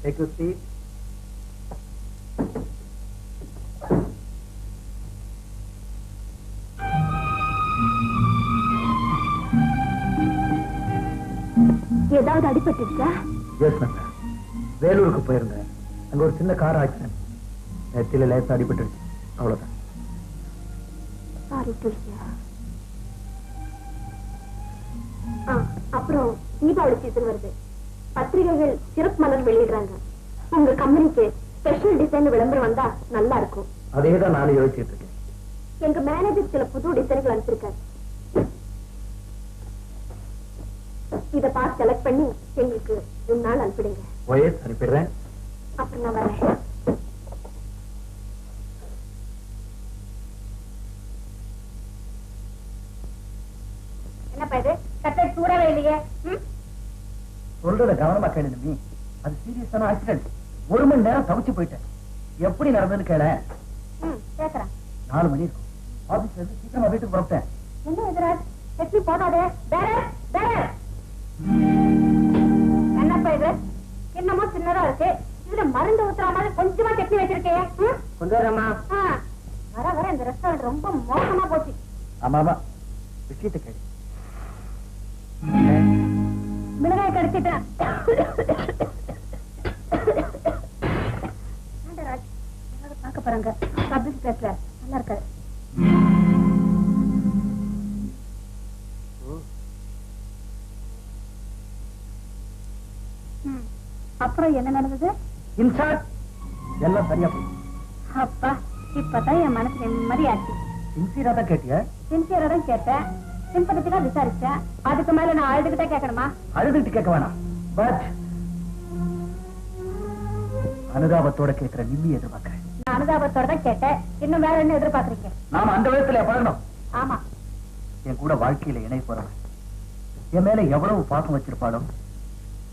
Take your seat. ஏதாவது அடிபட்டுச்சா? எஸ் நந்தா, வேலூருக்கு போயிருந்தேன். அங்க ஒரு சின்ன கார் ஆக்சிடென்ட். நெத்தில லேசா அடிபட்டுருச்சு, அவ்வளவுதான். அப்புறம் தீபாவளி சீசன் வருது. பத்திரிகைகள் சிறப்பு மலர் வெளியிடுறாங்க. உங்க கம்பெனிக்கு ஸ்பெஷல் டிசைன் விளம்பரம் வந்தா நல்லா இருக்கும். அதேதான் நானும் யோசிச்சுட்டு இருக்கேன். எங்க மேனேஜர் சில புது டிசைன்கள் அனுப்பிச்சிருக்காரு. இத பார்த்து செலக்ட் பண்ணி எங்களுக்கு 3 நாள் அனுப்பிடுங்க. ஓஎஸ், அனுப்பிடுறேன். அப்புறம் நான் வரேன். என்னப்பா இது கட்டை சூடவே இல்லையே? சொல்றத கவனமா கேளு நம்பி. அது சீரியஸான ஆக்சிடென்ட். 1 மணி நேரம் தவிச்சு போயிட்டேன். எப்படி நடந்ததுன்னு கேள. கேக்குறேன். 4 மணி இருக்கும். ஆபீஸ்ல இருந்து சீக்கிரமா வீட்டுக்கு புறப்பட்டேன். என்ன எதிராஜ் எப்படி போதாதே? என்னப்பா இது என்னமோ சின்னதா இருக்கு. இதுல மருந்து ஊத்துற மாதிரி கொஞ்சமா சட்னி வச்சிருக்கேன். கொஞ்சமா வர வர இந்த ரெஸ்டாரண்ட் ரொம்ப மோசமா போச்சு. ஆமாமா, விஷயத்தை கேளு. மிளகாய் கடிச்சிட்டேன். பார்க்க போறாங்க. பப்ளிக் பிளேஸ்ல நல்லா இருக்காது. அப்புறம் என்ன நடந்தது? இன்சார்ஜ் எல்லாம் சரியா போய். அப்பா, இப்பதான் என் மனசு நிம்மதியாச்சு. சின்சியரா தான் கேட்டியா? சின்சியரா தான் கேட்டேன். சிம்பத்திக்கா விசாரிச்சேன். அதுக்கு மேல நான் அழுதுகிட்டே கேட்கணுமா? அழுதுட்டு கேட்க வேணாம். பட் அனுதாபத்தோட கேட்கிற நிம்மி எதிர்பார்க்கிறேன். நான் அனுதாபத்தோட தான் கேட்டேன். இன்னும் வேற என்ன எதிர்பார்க்கறீங்க? நாம அந்த வயசுல பழகணும். ஆமா, என் கூட வாழ்க்கையில இணை போறவன் என் மேல எவ்வளவு பாசம் வச்சிருப்பாளோ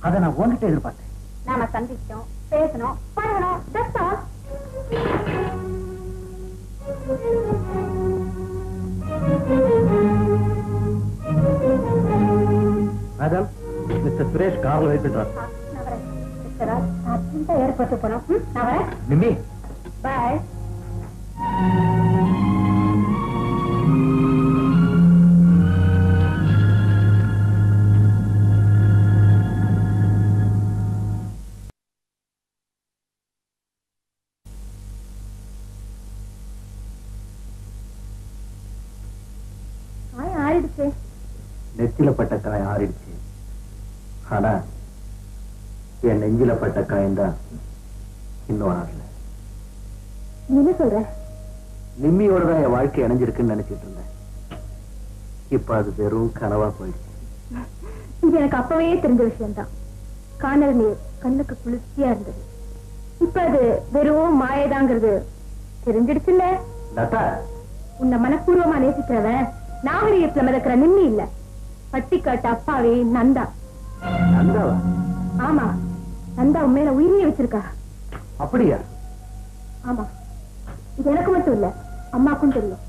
அதை நான் உன்கிட்ட எதிர்பார்த்தேன். நாம சந்திச்சோம், பேசணும், பழகணும். That's all. Madam, mister Suresh கார்ல வைத்துட்டார். நான் வரேன். மிஸ்டர் ராஜ், அர்ஜென்ட்டா ஏற்பட்டு போனோம். நான் வரேன். நிம்மி, பாய். என்னாச்சு? நெத்தில பட்ட காயம் ஆறிடுச்சு. ஆனா என் நெஞ்சில பட்ட காயம்தான் இன்னும் ஆறல. என்ன சொல்ற? நிம்மியோட தான் என் வாழ்க்கை இணைஞ்சிருக்குன்னு நினைச்சிட்டு இருந்தேன். இப்ப அது வெறும் கனவா போயிடுச்சு. இது எனக்கு அப்பவே தெரிஞ்ச விஷயம்தான். காணல் நீர் கண்ணுக்கு குளிர்ச்சியா இருந்தது. இப்ப அது வெறும் மாயதாங்கிறது தெரிஞ்சிடுச்சுல்ல. லதா, உன்னை மனப்பூர்வமா நேசிக்கிறவன் நாகரீகத்துல மிதக்கிற நிம்மி இல்ல, பட்டிக்காட்டு அப்பாவே நந்தா. நந்தாவா? ஆமா, நந்தா உன் மேல உயிரியே வச்சிருக்கா. அப்படியா? ஆமா, இது எனக்கு மட்டும் இல்ல, அம்மாக்கும் தெரியும்.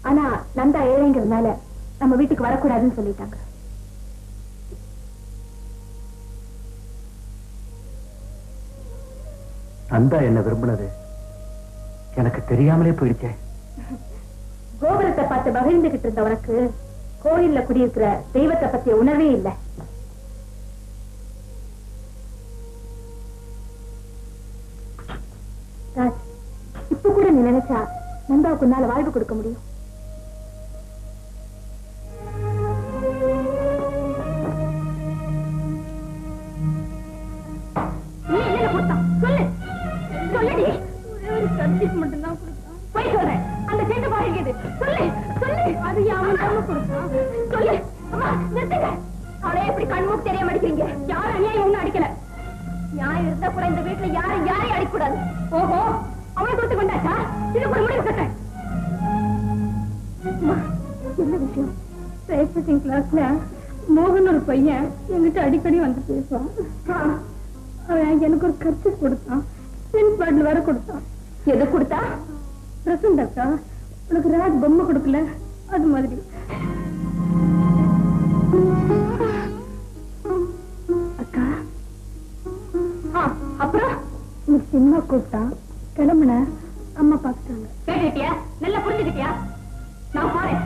ஆனா நந்தா ஏழைங்கிறதுனால நம்ம வீட்டுக்கு வரக்கூடாதுன்னு சொல்லிட்டாங்க. நந்தா என்ன விரும்பினது எனக்கு தெரியாமலே போயிடுச்சே. கோபுரத்தை பார்த்து மகிழ்ந்துகிட்டு இருந்த உனக்கு கோயில்ல குடியிருக்கிற தெய்வத்தை பத்திய உணர்வே இல்லை. ராஜ், இப்ப கூட நீ நினைச்சா நந்தாவுக்கு உன்னால வாழ்வு கொடுக்க முடியும். நீ என்ன கொடுத்தான் சொல்லு, சொல்லுடி. ஒரு சப்ஜெக்ட் மட்டும் தான் கொடுத்தான். போய் சொல்றேன், அந்த செண்டு பாருங்க. சொல்லு சொல்லு, அது யாரும் கொடுத்தான். சொல்லு. அம்மா நிறுத்துங்க, அவளை எப்படி கண்மூக்கு தெரிய மாட்டேங்கிறீங்க? யாரும் அநியாயம் ஒண்ணும் அடிக்கல. நியாயம் இருந்தா கூட இந்த வீட்டுல யாரையும் அடிக்கூடாது. ஓஹோ, அவளை கொடுத்து கொண்டாச்சா? இதுக்கு ஒரு முடிவு கட்டேன். என்ன விஷயம்? பிரைவேட் கிளாஸ்ல மோகன் ஒரு பையன் என்கிட்ட அடிக்கடி வந்து பேசுவான். அவன் எனக்கு ஒரு கர்ச்சி கொடுத்தான், பாட்டில் வேற கொடுத்தான். எது கொடுத்தா? பிரசன்ட் அக்கா, உனக்கு ராஜ் பொம்மை கொடுக்கல அது மாதிரி. அக்கா, அப்புறம் நீ சினிமா கூப்பிட்டா கிளம்புன, அம்மா பாத்துட்டாங்க. கேட்டுட்டியா? நல்லா புரிஞ்சுக்கிட்டியா? நான் போறேன்.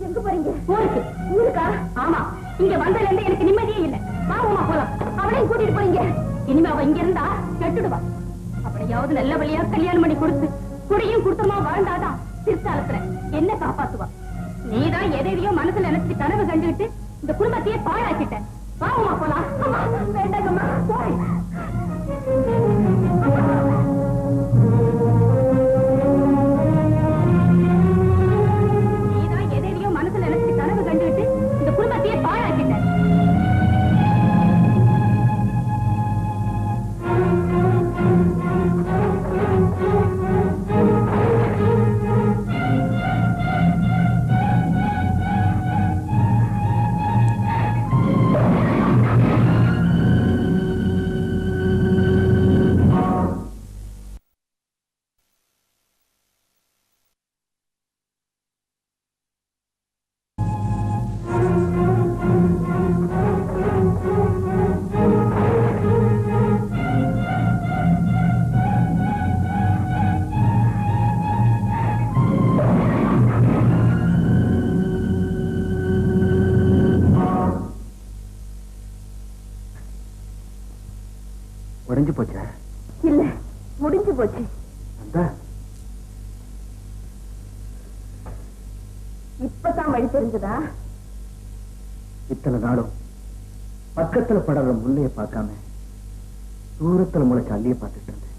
எங்க போறீங்க? ஊருக்கு. ஊருக்கா? ஆமா, இங்க வந்ததுல இருந்து எனக்கு நிம்மதியே இல்ல. வாங்கம்மா போலாம். அவளையும் கூட்டிட்டு போறீங்க. இனிமே அவ இங்க இருந்தா கெட்டுடுவா. அப்படியாவது நல்ல வழியா கல்யாணம் பண்ணி கொடுத்து குடியும் குடுத்தமா வாழ்ந்தாதான் பிற்காலத்துல என்ன காப்பாத்துவா. நீதான் எதையோ மனசுல நினைச்சு கனவு கண்டுகிட்டு இந்த குடும்பத்தையே பாழாக்கிட்ட. வாங்கம்மா போலாம். வேண்டாங்கம்மா, போய். நீதான் எதையோ மனசுல நினைச்சு கனவு கண்டுகிட்டு இந்த குடும்பத்தையே பாழாக்கிட்ட. உடைஞ்சு போச்சா? இல்ல, முடிஞ்சு போச்சு. இப்பதான் வழி தெரிஞ்சதா? இத்தனை நாளும் பக்கத்துல படுற முள்ளைய பார்க்காம தூரத்துல முளைச்ச அள்ளிய பார்த்துட்டு இருந்தேன்.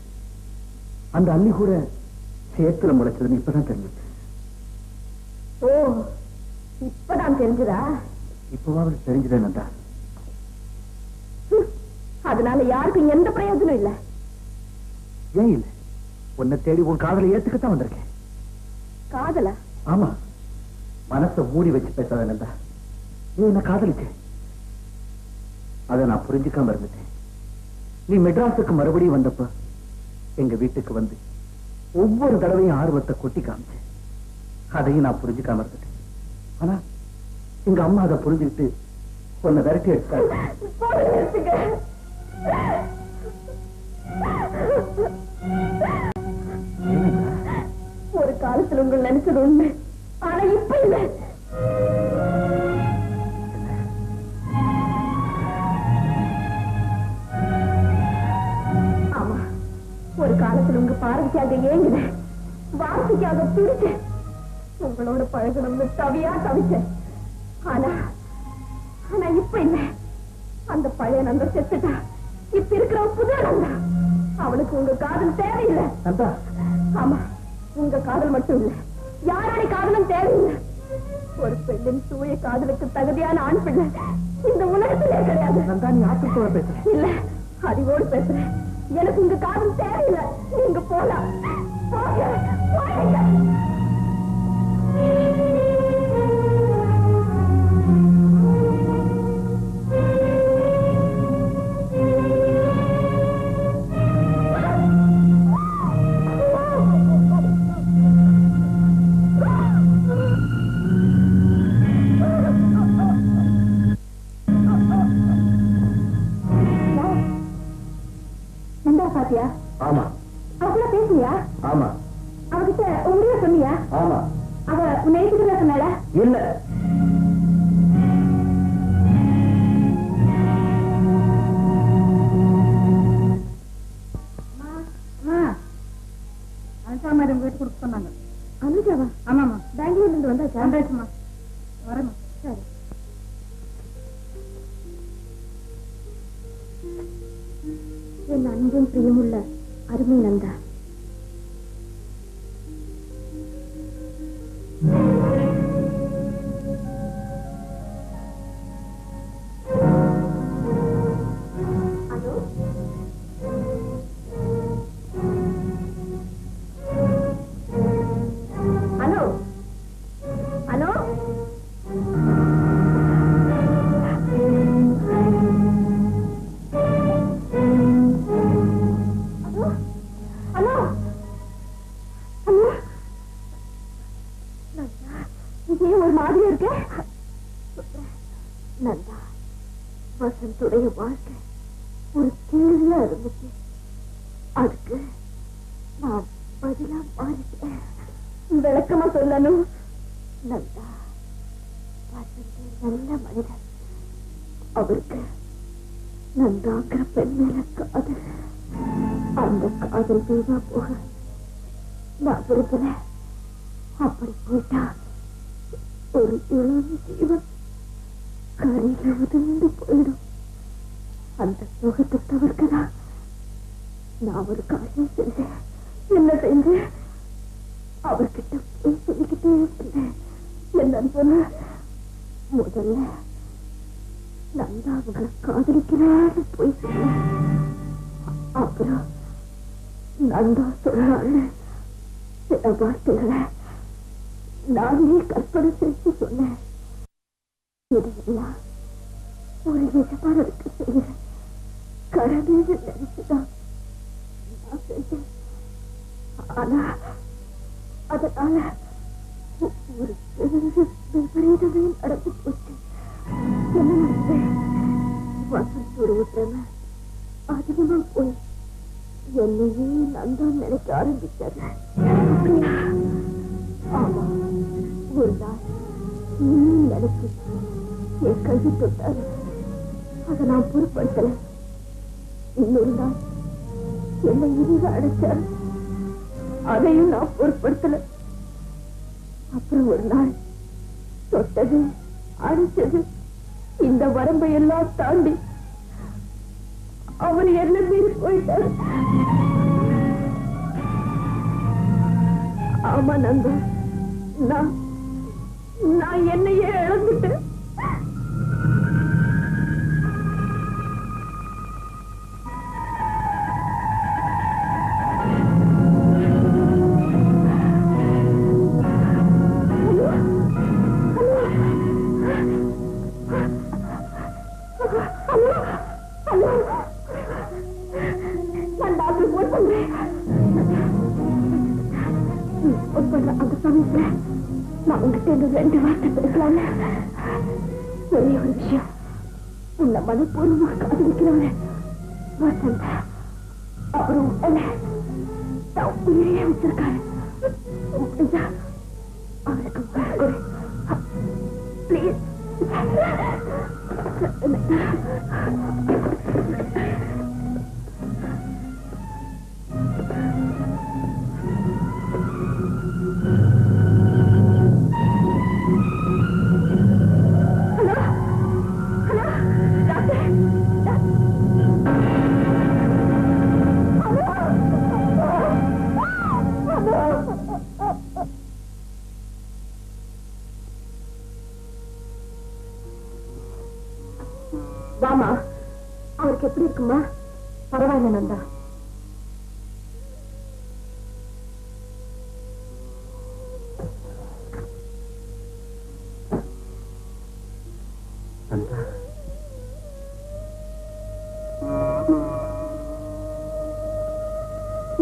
அந்த அள்ளி கூட சேத்துல முளைச்சதுன்னு இப்பதான் தெரிஞ்சது. ஓ, இப்பதான் தெரிஞ்சதா? இப்பவாவது தெரிஞ்சதா? அதனால யாருக்கும் எந்த பிரயோஜனம் இல்ல. ஏன் இல்ல? உன்னை தேடி உன் காதலை ஏத்துக்கத்தான் வந்திருக்கேன். காதலா? ஆமா, மனசை மூடி வச்சு பேசாத நந்தா. நீ என்ன காதலிச்ச, அதை நான் புரிஞ்சுக்காம இருந்துட்டேன். நீ மெட்ராஸுக்கு மறுபடியும் வந்தப்ப எங்க வீட்டுக்கு வந்து ஒவ்வொரு தடவையும் ஆர்வத்தை கொட்டி காமிச்ச. அதையும் நான் புரிஞ்சுக்காம இருந்துட்டேன். ஆனா எங்க அம்மா அதை புரிஞ்சுக்கிட்டு உன்னை விரட்டி எடுத்தாங்க. ஒரு காலத்துல உங்கள் நினைச்சது உண்மை, ஆனா இப்ப இல்ல. ஆமா, ஒரு காலத்துல உங்க பார்வைக்காக ஏங்குன, வார்த்தைக்காக பிரிச்ச, உங்களோட பழகணும்னு தவியா தவிச்ச. ஆனா ஆனா இப்ப இல்ல. அந்த பழைய நந்த செத்துட்டா. இப்ப இருக்கிற புது நந்தா. அவளுக்கு உங்க காதல் தேவையில்லை. ஆமா, உங்க காதல் மட்டும் இல்ல, யாருடைய காதலும் தேவையில்லை. ஒரு பெண்ணின் தூய காதலுக்கு தகுதியான ஆண் பிள்ளை இந்த உலகத்திலே கிடையாது. இல்ல, அறிவோடு பேசுறேன். எனக்கு உங்க காதல் தேவையில்லை. நீங்க போலாம். போங்க, போங்க. பாத்தியா? ஆமா. அவள பேசுனியா? ஆமா. அவகிட்ட உண்மையா சொன்னியா? ஆமா. அவ உன்னை ஏத்துக்கிறதா சொன்னாளா? இல்ல. அனுஜா மேடம் வீட்டு கொடுக்க சொன்னாங்க. அனுஜாவா? ஆமாமா. பெங்களூர்ல இருந்து வந்தாச்சா? வந்தாச்சுமா. வரமா. சரி. என் அன்பும் பிரியமுள்ள அருமை நந்தா, வசந்துடைய வாழ்க்கை ஒரு கேள்வியா இருந்துச்சு. அதுக்கு நான் பதிலா மாறிட்டேன். விளக்கமா சொல்லணும். நந்தா வசந்த் நல்ல மனிதன். அவருக்கு நந்தாங்கிற பெண் மேல காதல். அந்த காதல் வீணா போக நான் விரும்பல. அப்படி போயிட்டா ஒரு இளம் ஜீவன் கரையில உதிர்ந்து போயிடும். அந்த சோகத்தை தவிர்க்கதான் நான் ஒரு காரியம் செஞ்சேன். என்ன செஞ்சேன்? அவர்கிட்ட போய் சொல்லிக்கிட்டே இருந்தேன். என்னன்னு சொன்ன, முதல்ல நந்தா அவங்களை காதலிக்கிறான்னு போய் சொன்னேன். அப்புறம் நந்தா சொன்னான்னு சில வார்த்தைகளை நானே கற்பனை செஞ்சு சொன்னேன். இதெல்லாம் ஒரு எஜமானருக்கு செய்ய கடமை நினைச்சுதான் நான் செஞ்சேன். ஆனா அதனால ஒரு பெரிய விபரீதமே நடந்து போச்சு. என்ன நடந்தது? வசந்த் ஒரு பிரம அதிகமா போய் என்னையே நந்தான் நினைக்க ஆரம்பிச்சாரு. ஆமா, ஒரு நாள் நினைச்சு என் கையை தொட்டாரு. அதை நான் பொருட்படுத்தல. இன்னொரு நாள் என்னை இறுக அடைச்சாரு. அதையும் நான் பொருட்படுத்தல. அப்புறம் ஒரு நாள் தொட்டது அடிச்சது இந்த வரம்பை எல்லாம் தாண்டி அவர் என்ன மீறி போயிட்டார். ஆமா நந்தா, நான் என்னையே இழந்துட்டேன். நான் டாக்டர் போன் பண்றேன். அந்த சமயத்துல நான் உங்ககிட்ட 2 வார்த்தை பேசலான்னு. ஒரே ஒரு விஷயம், உன்னை மனப்பூர்வமாக காதலிக்கிறவங்க வசந்த். அவரு உடனே உயிரையே வச்சிருக்காரு. அவருக்கு பிளீஸ் வாமா, அவருக்கு எப்படி இருக்குமா? பரவாயில்ல நந்தா.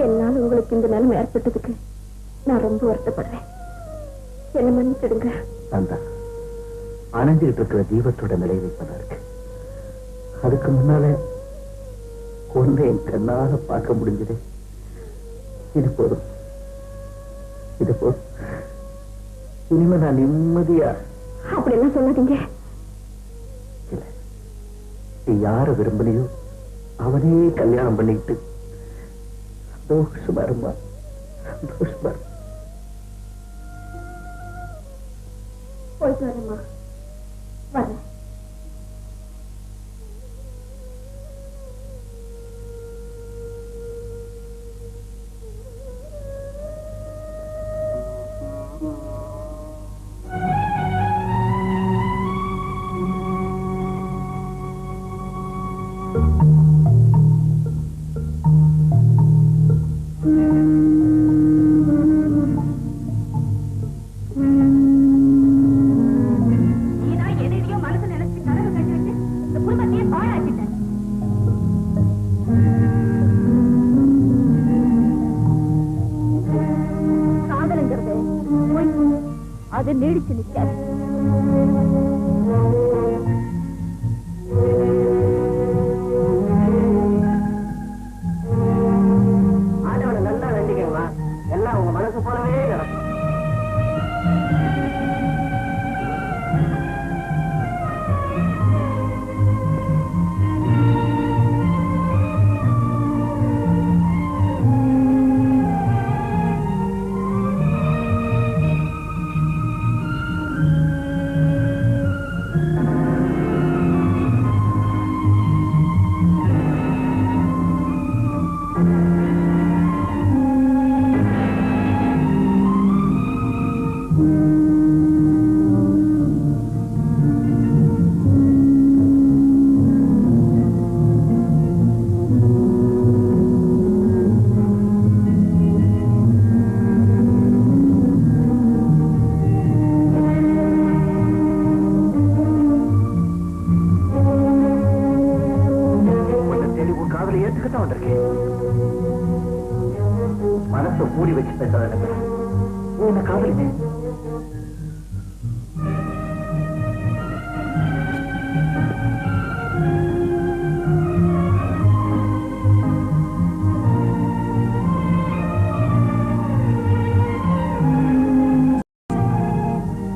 என்னால் உங்களுக்கு இந்த நிலைமை ஏற்பட்டதுக்கு நான் ரொம்ப வருத்தப்படுறேன். என்ன மன்னிச்சிடுங்க. நந்தா, அணைஞ்சிட்டு இருக்கிற தீபத்தோட நிலை வைப்பதற்கு அதுக்கு முன்னால ஒன்றை என் கண்ணால பார்க்க முடிஞ்சது. இது போதும், இது போதும். இனிமே நான் நிம்மதியா. அப்படி எல்லாம் சொல்லாதீங்க. இல்ல, நீ யார விரும்பலையோ அவனே கல்யாணம் பண்ணிட்டு சந்தோஷமா இருமா, சந்தோஷமா. போயிட்டு வரேம்மா, வரேன். அது நீடிச்சு நிற்காது. ஆண்டவனை நல்லா வேண்டிக்கங்களா, எல்லாம் உங்க மனசு போலவே நடக்கும். மனசை மூடி வச்சு பேசாத, என்ன காதலிச்சு.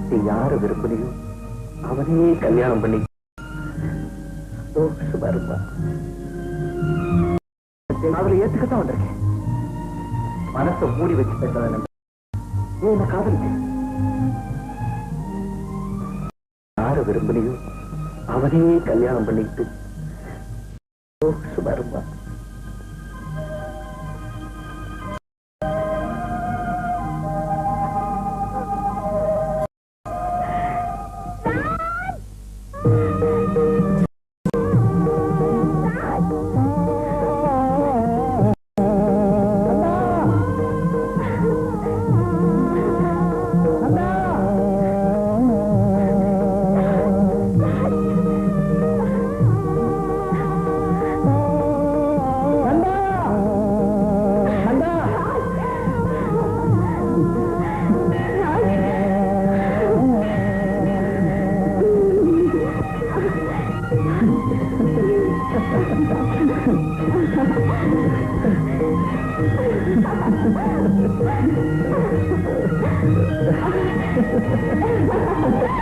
நீ யார விரும்பலையோ அவனே கல்யாணம் பண்ணி சந்தோஷமா இருந்தா. அவளை ஏத்துக்கத்தான் வந்திருக்கேன். மனசை மூடி வச்சு பேசாத, என்ன காதலிச்சு. யார விரும்பலையோ அவனே கல்யாணம் பண்ணிட்டு சந்தோஷமா இருந்தா. Ha ha ha!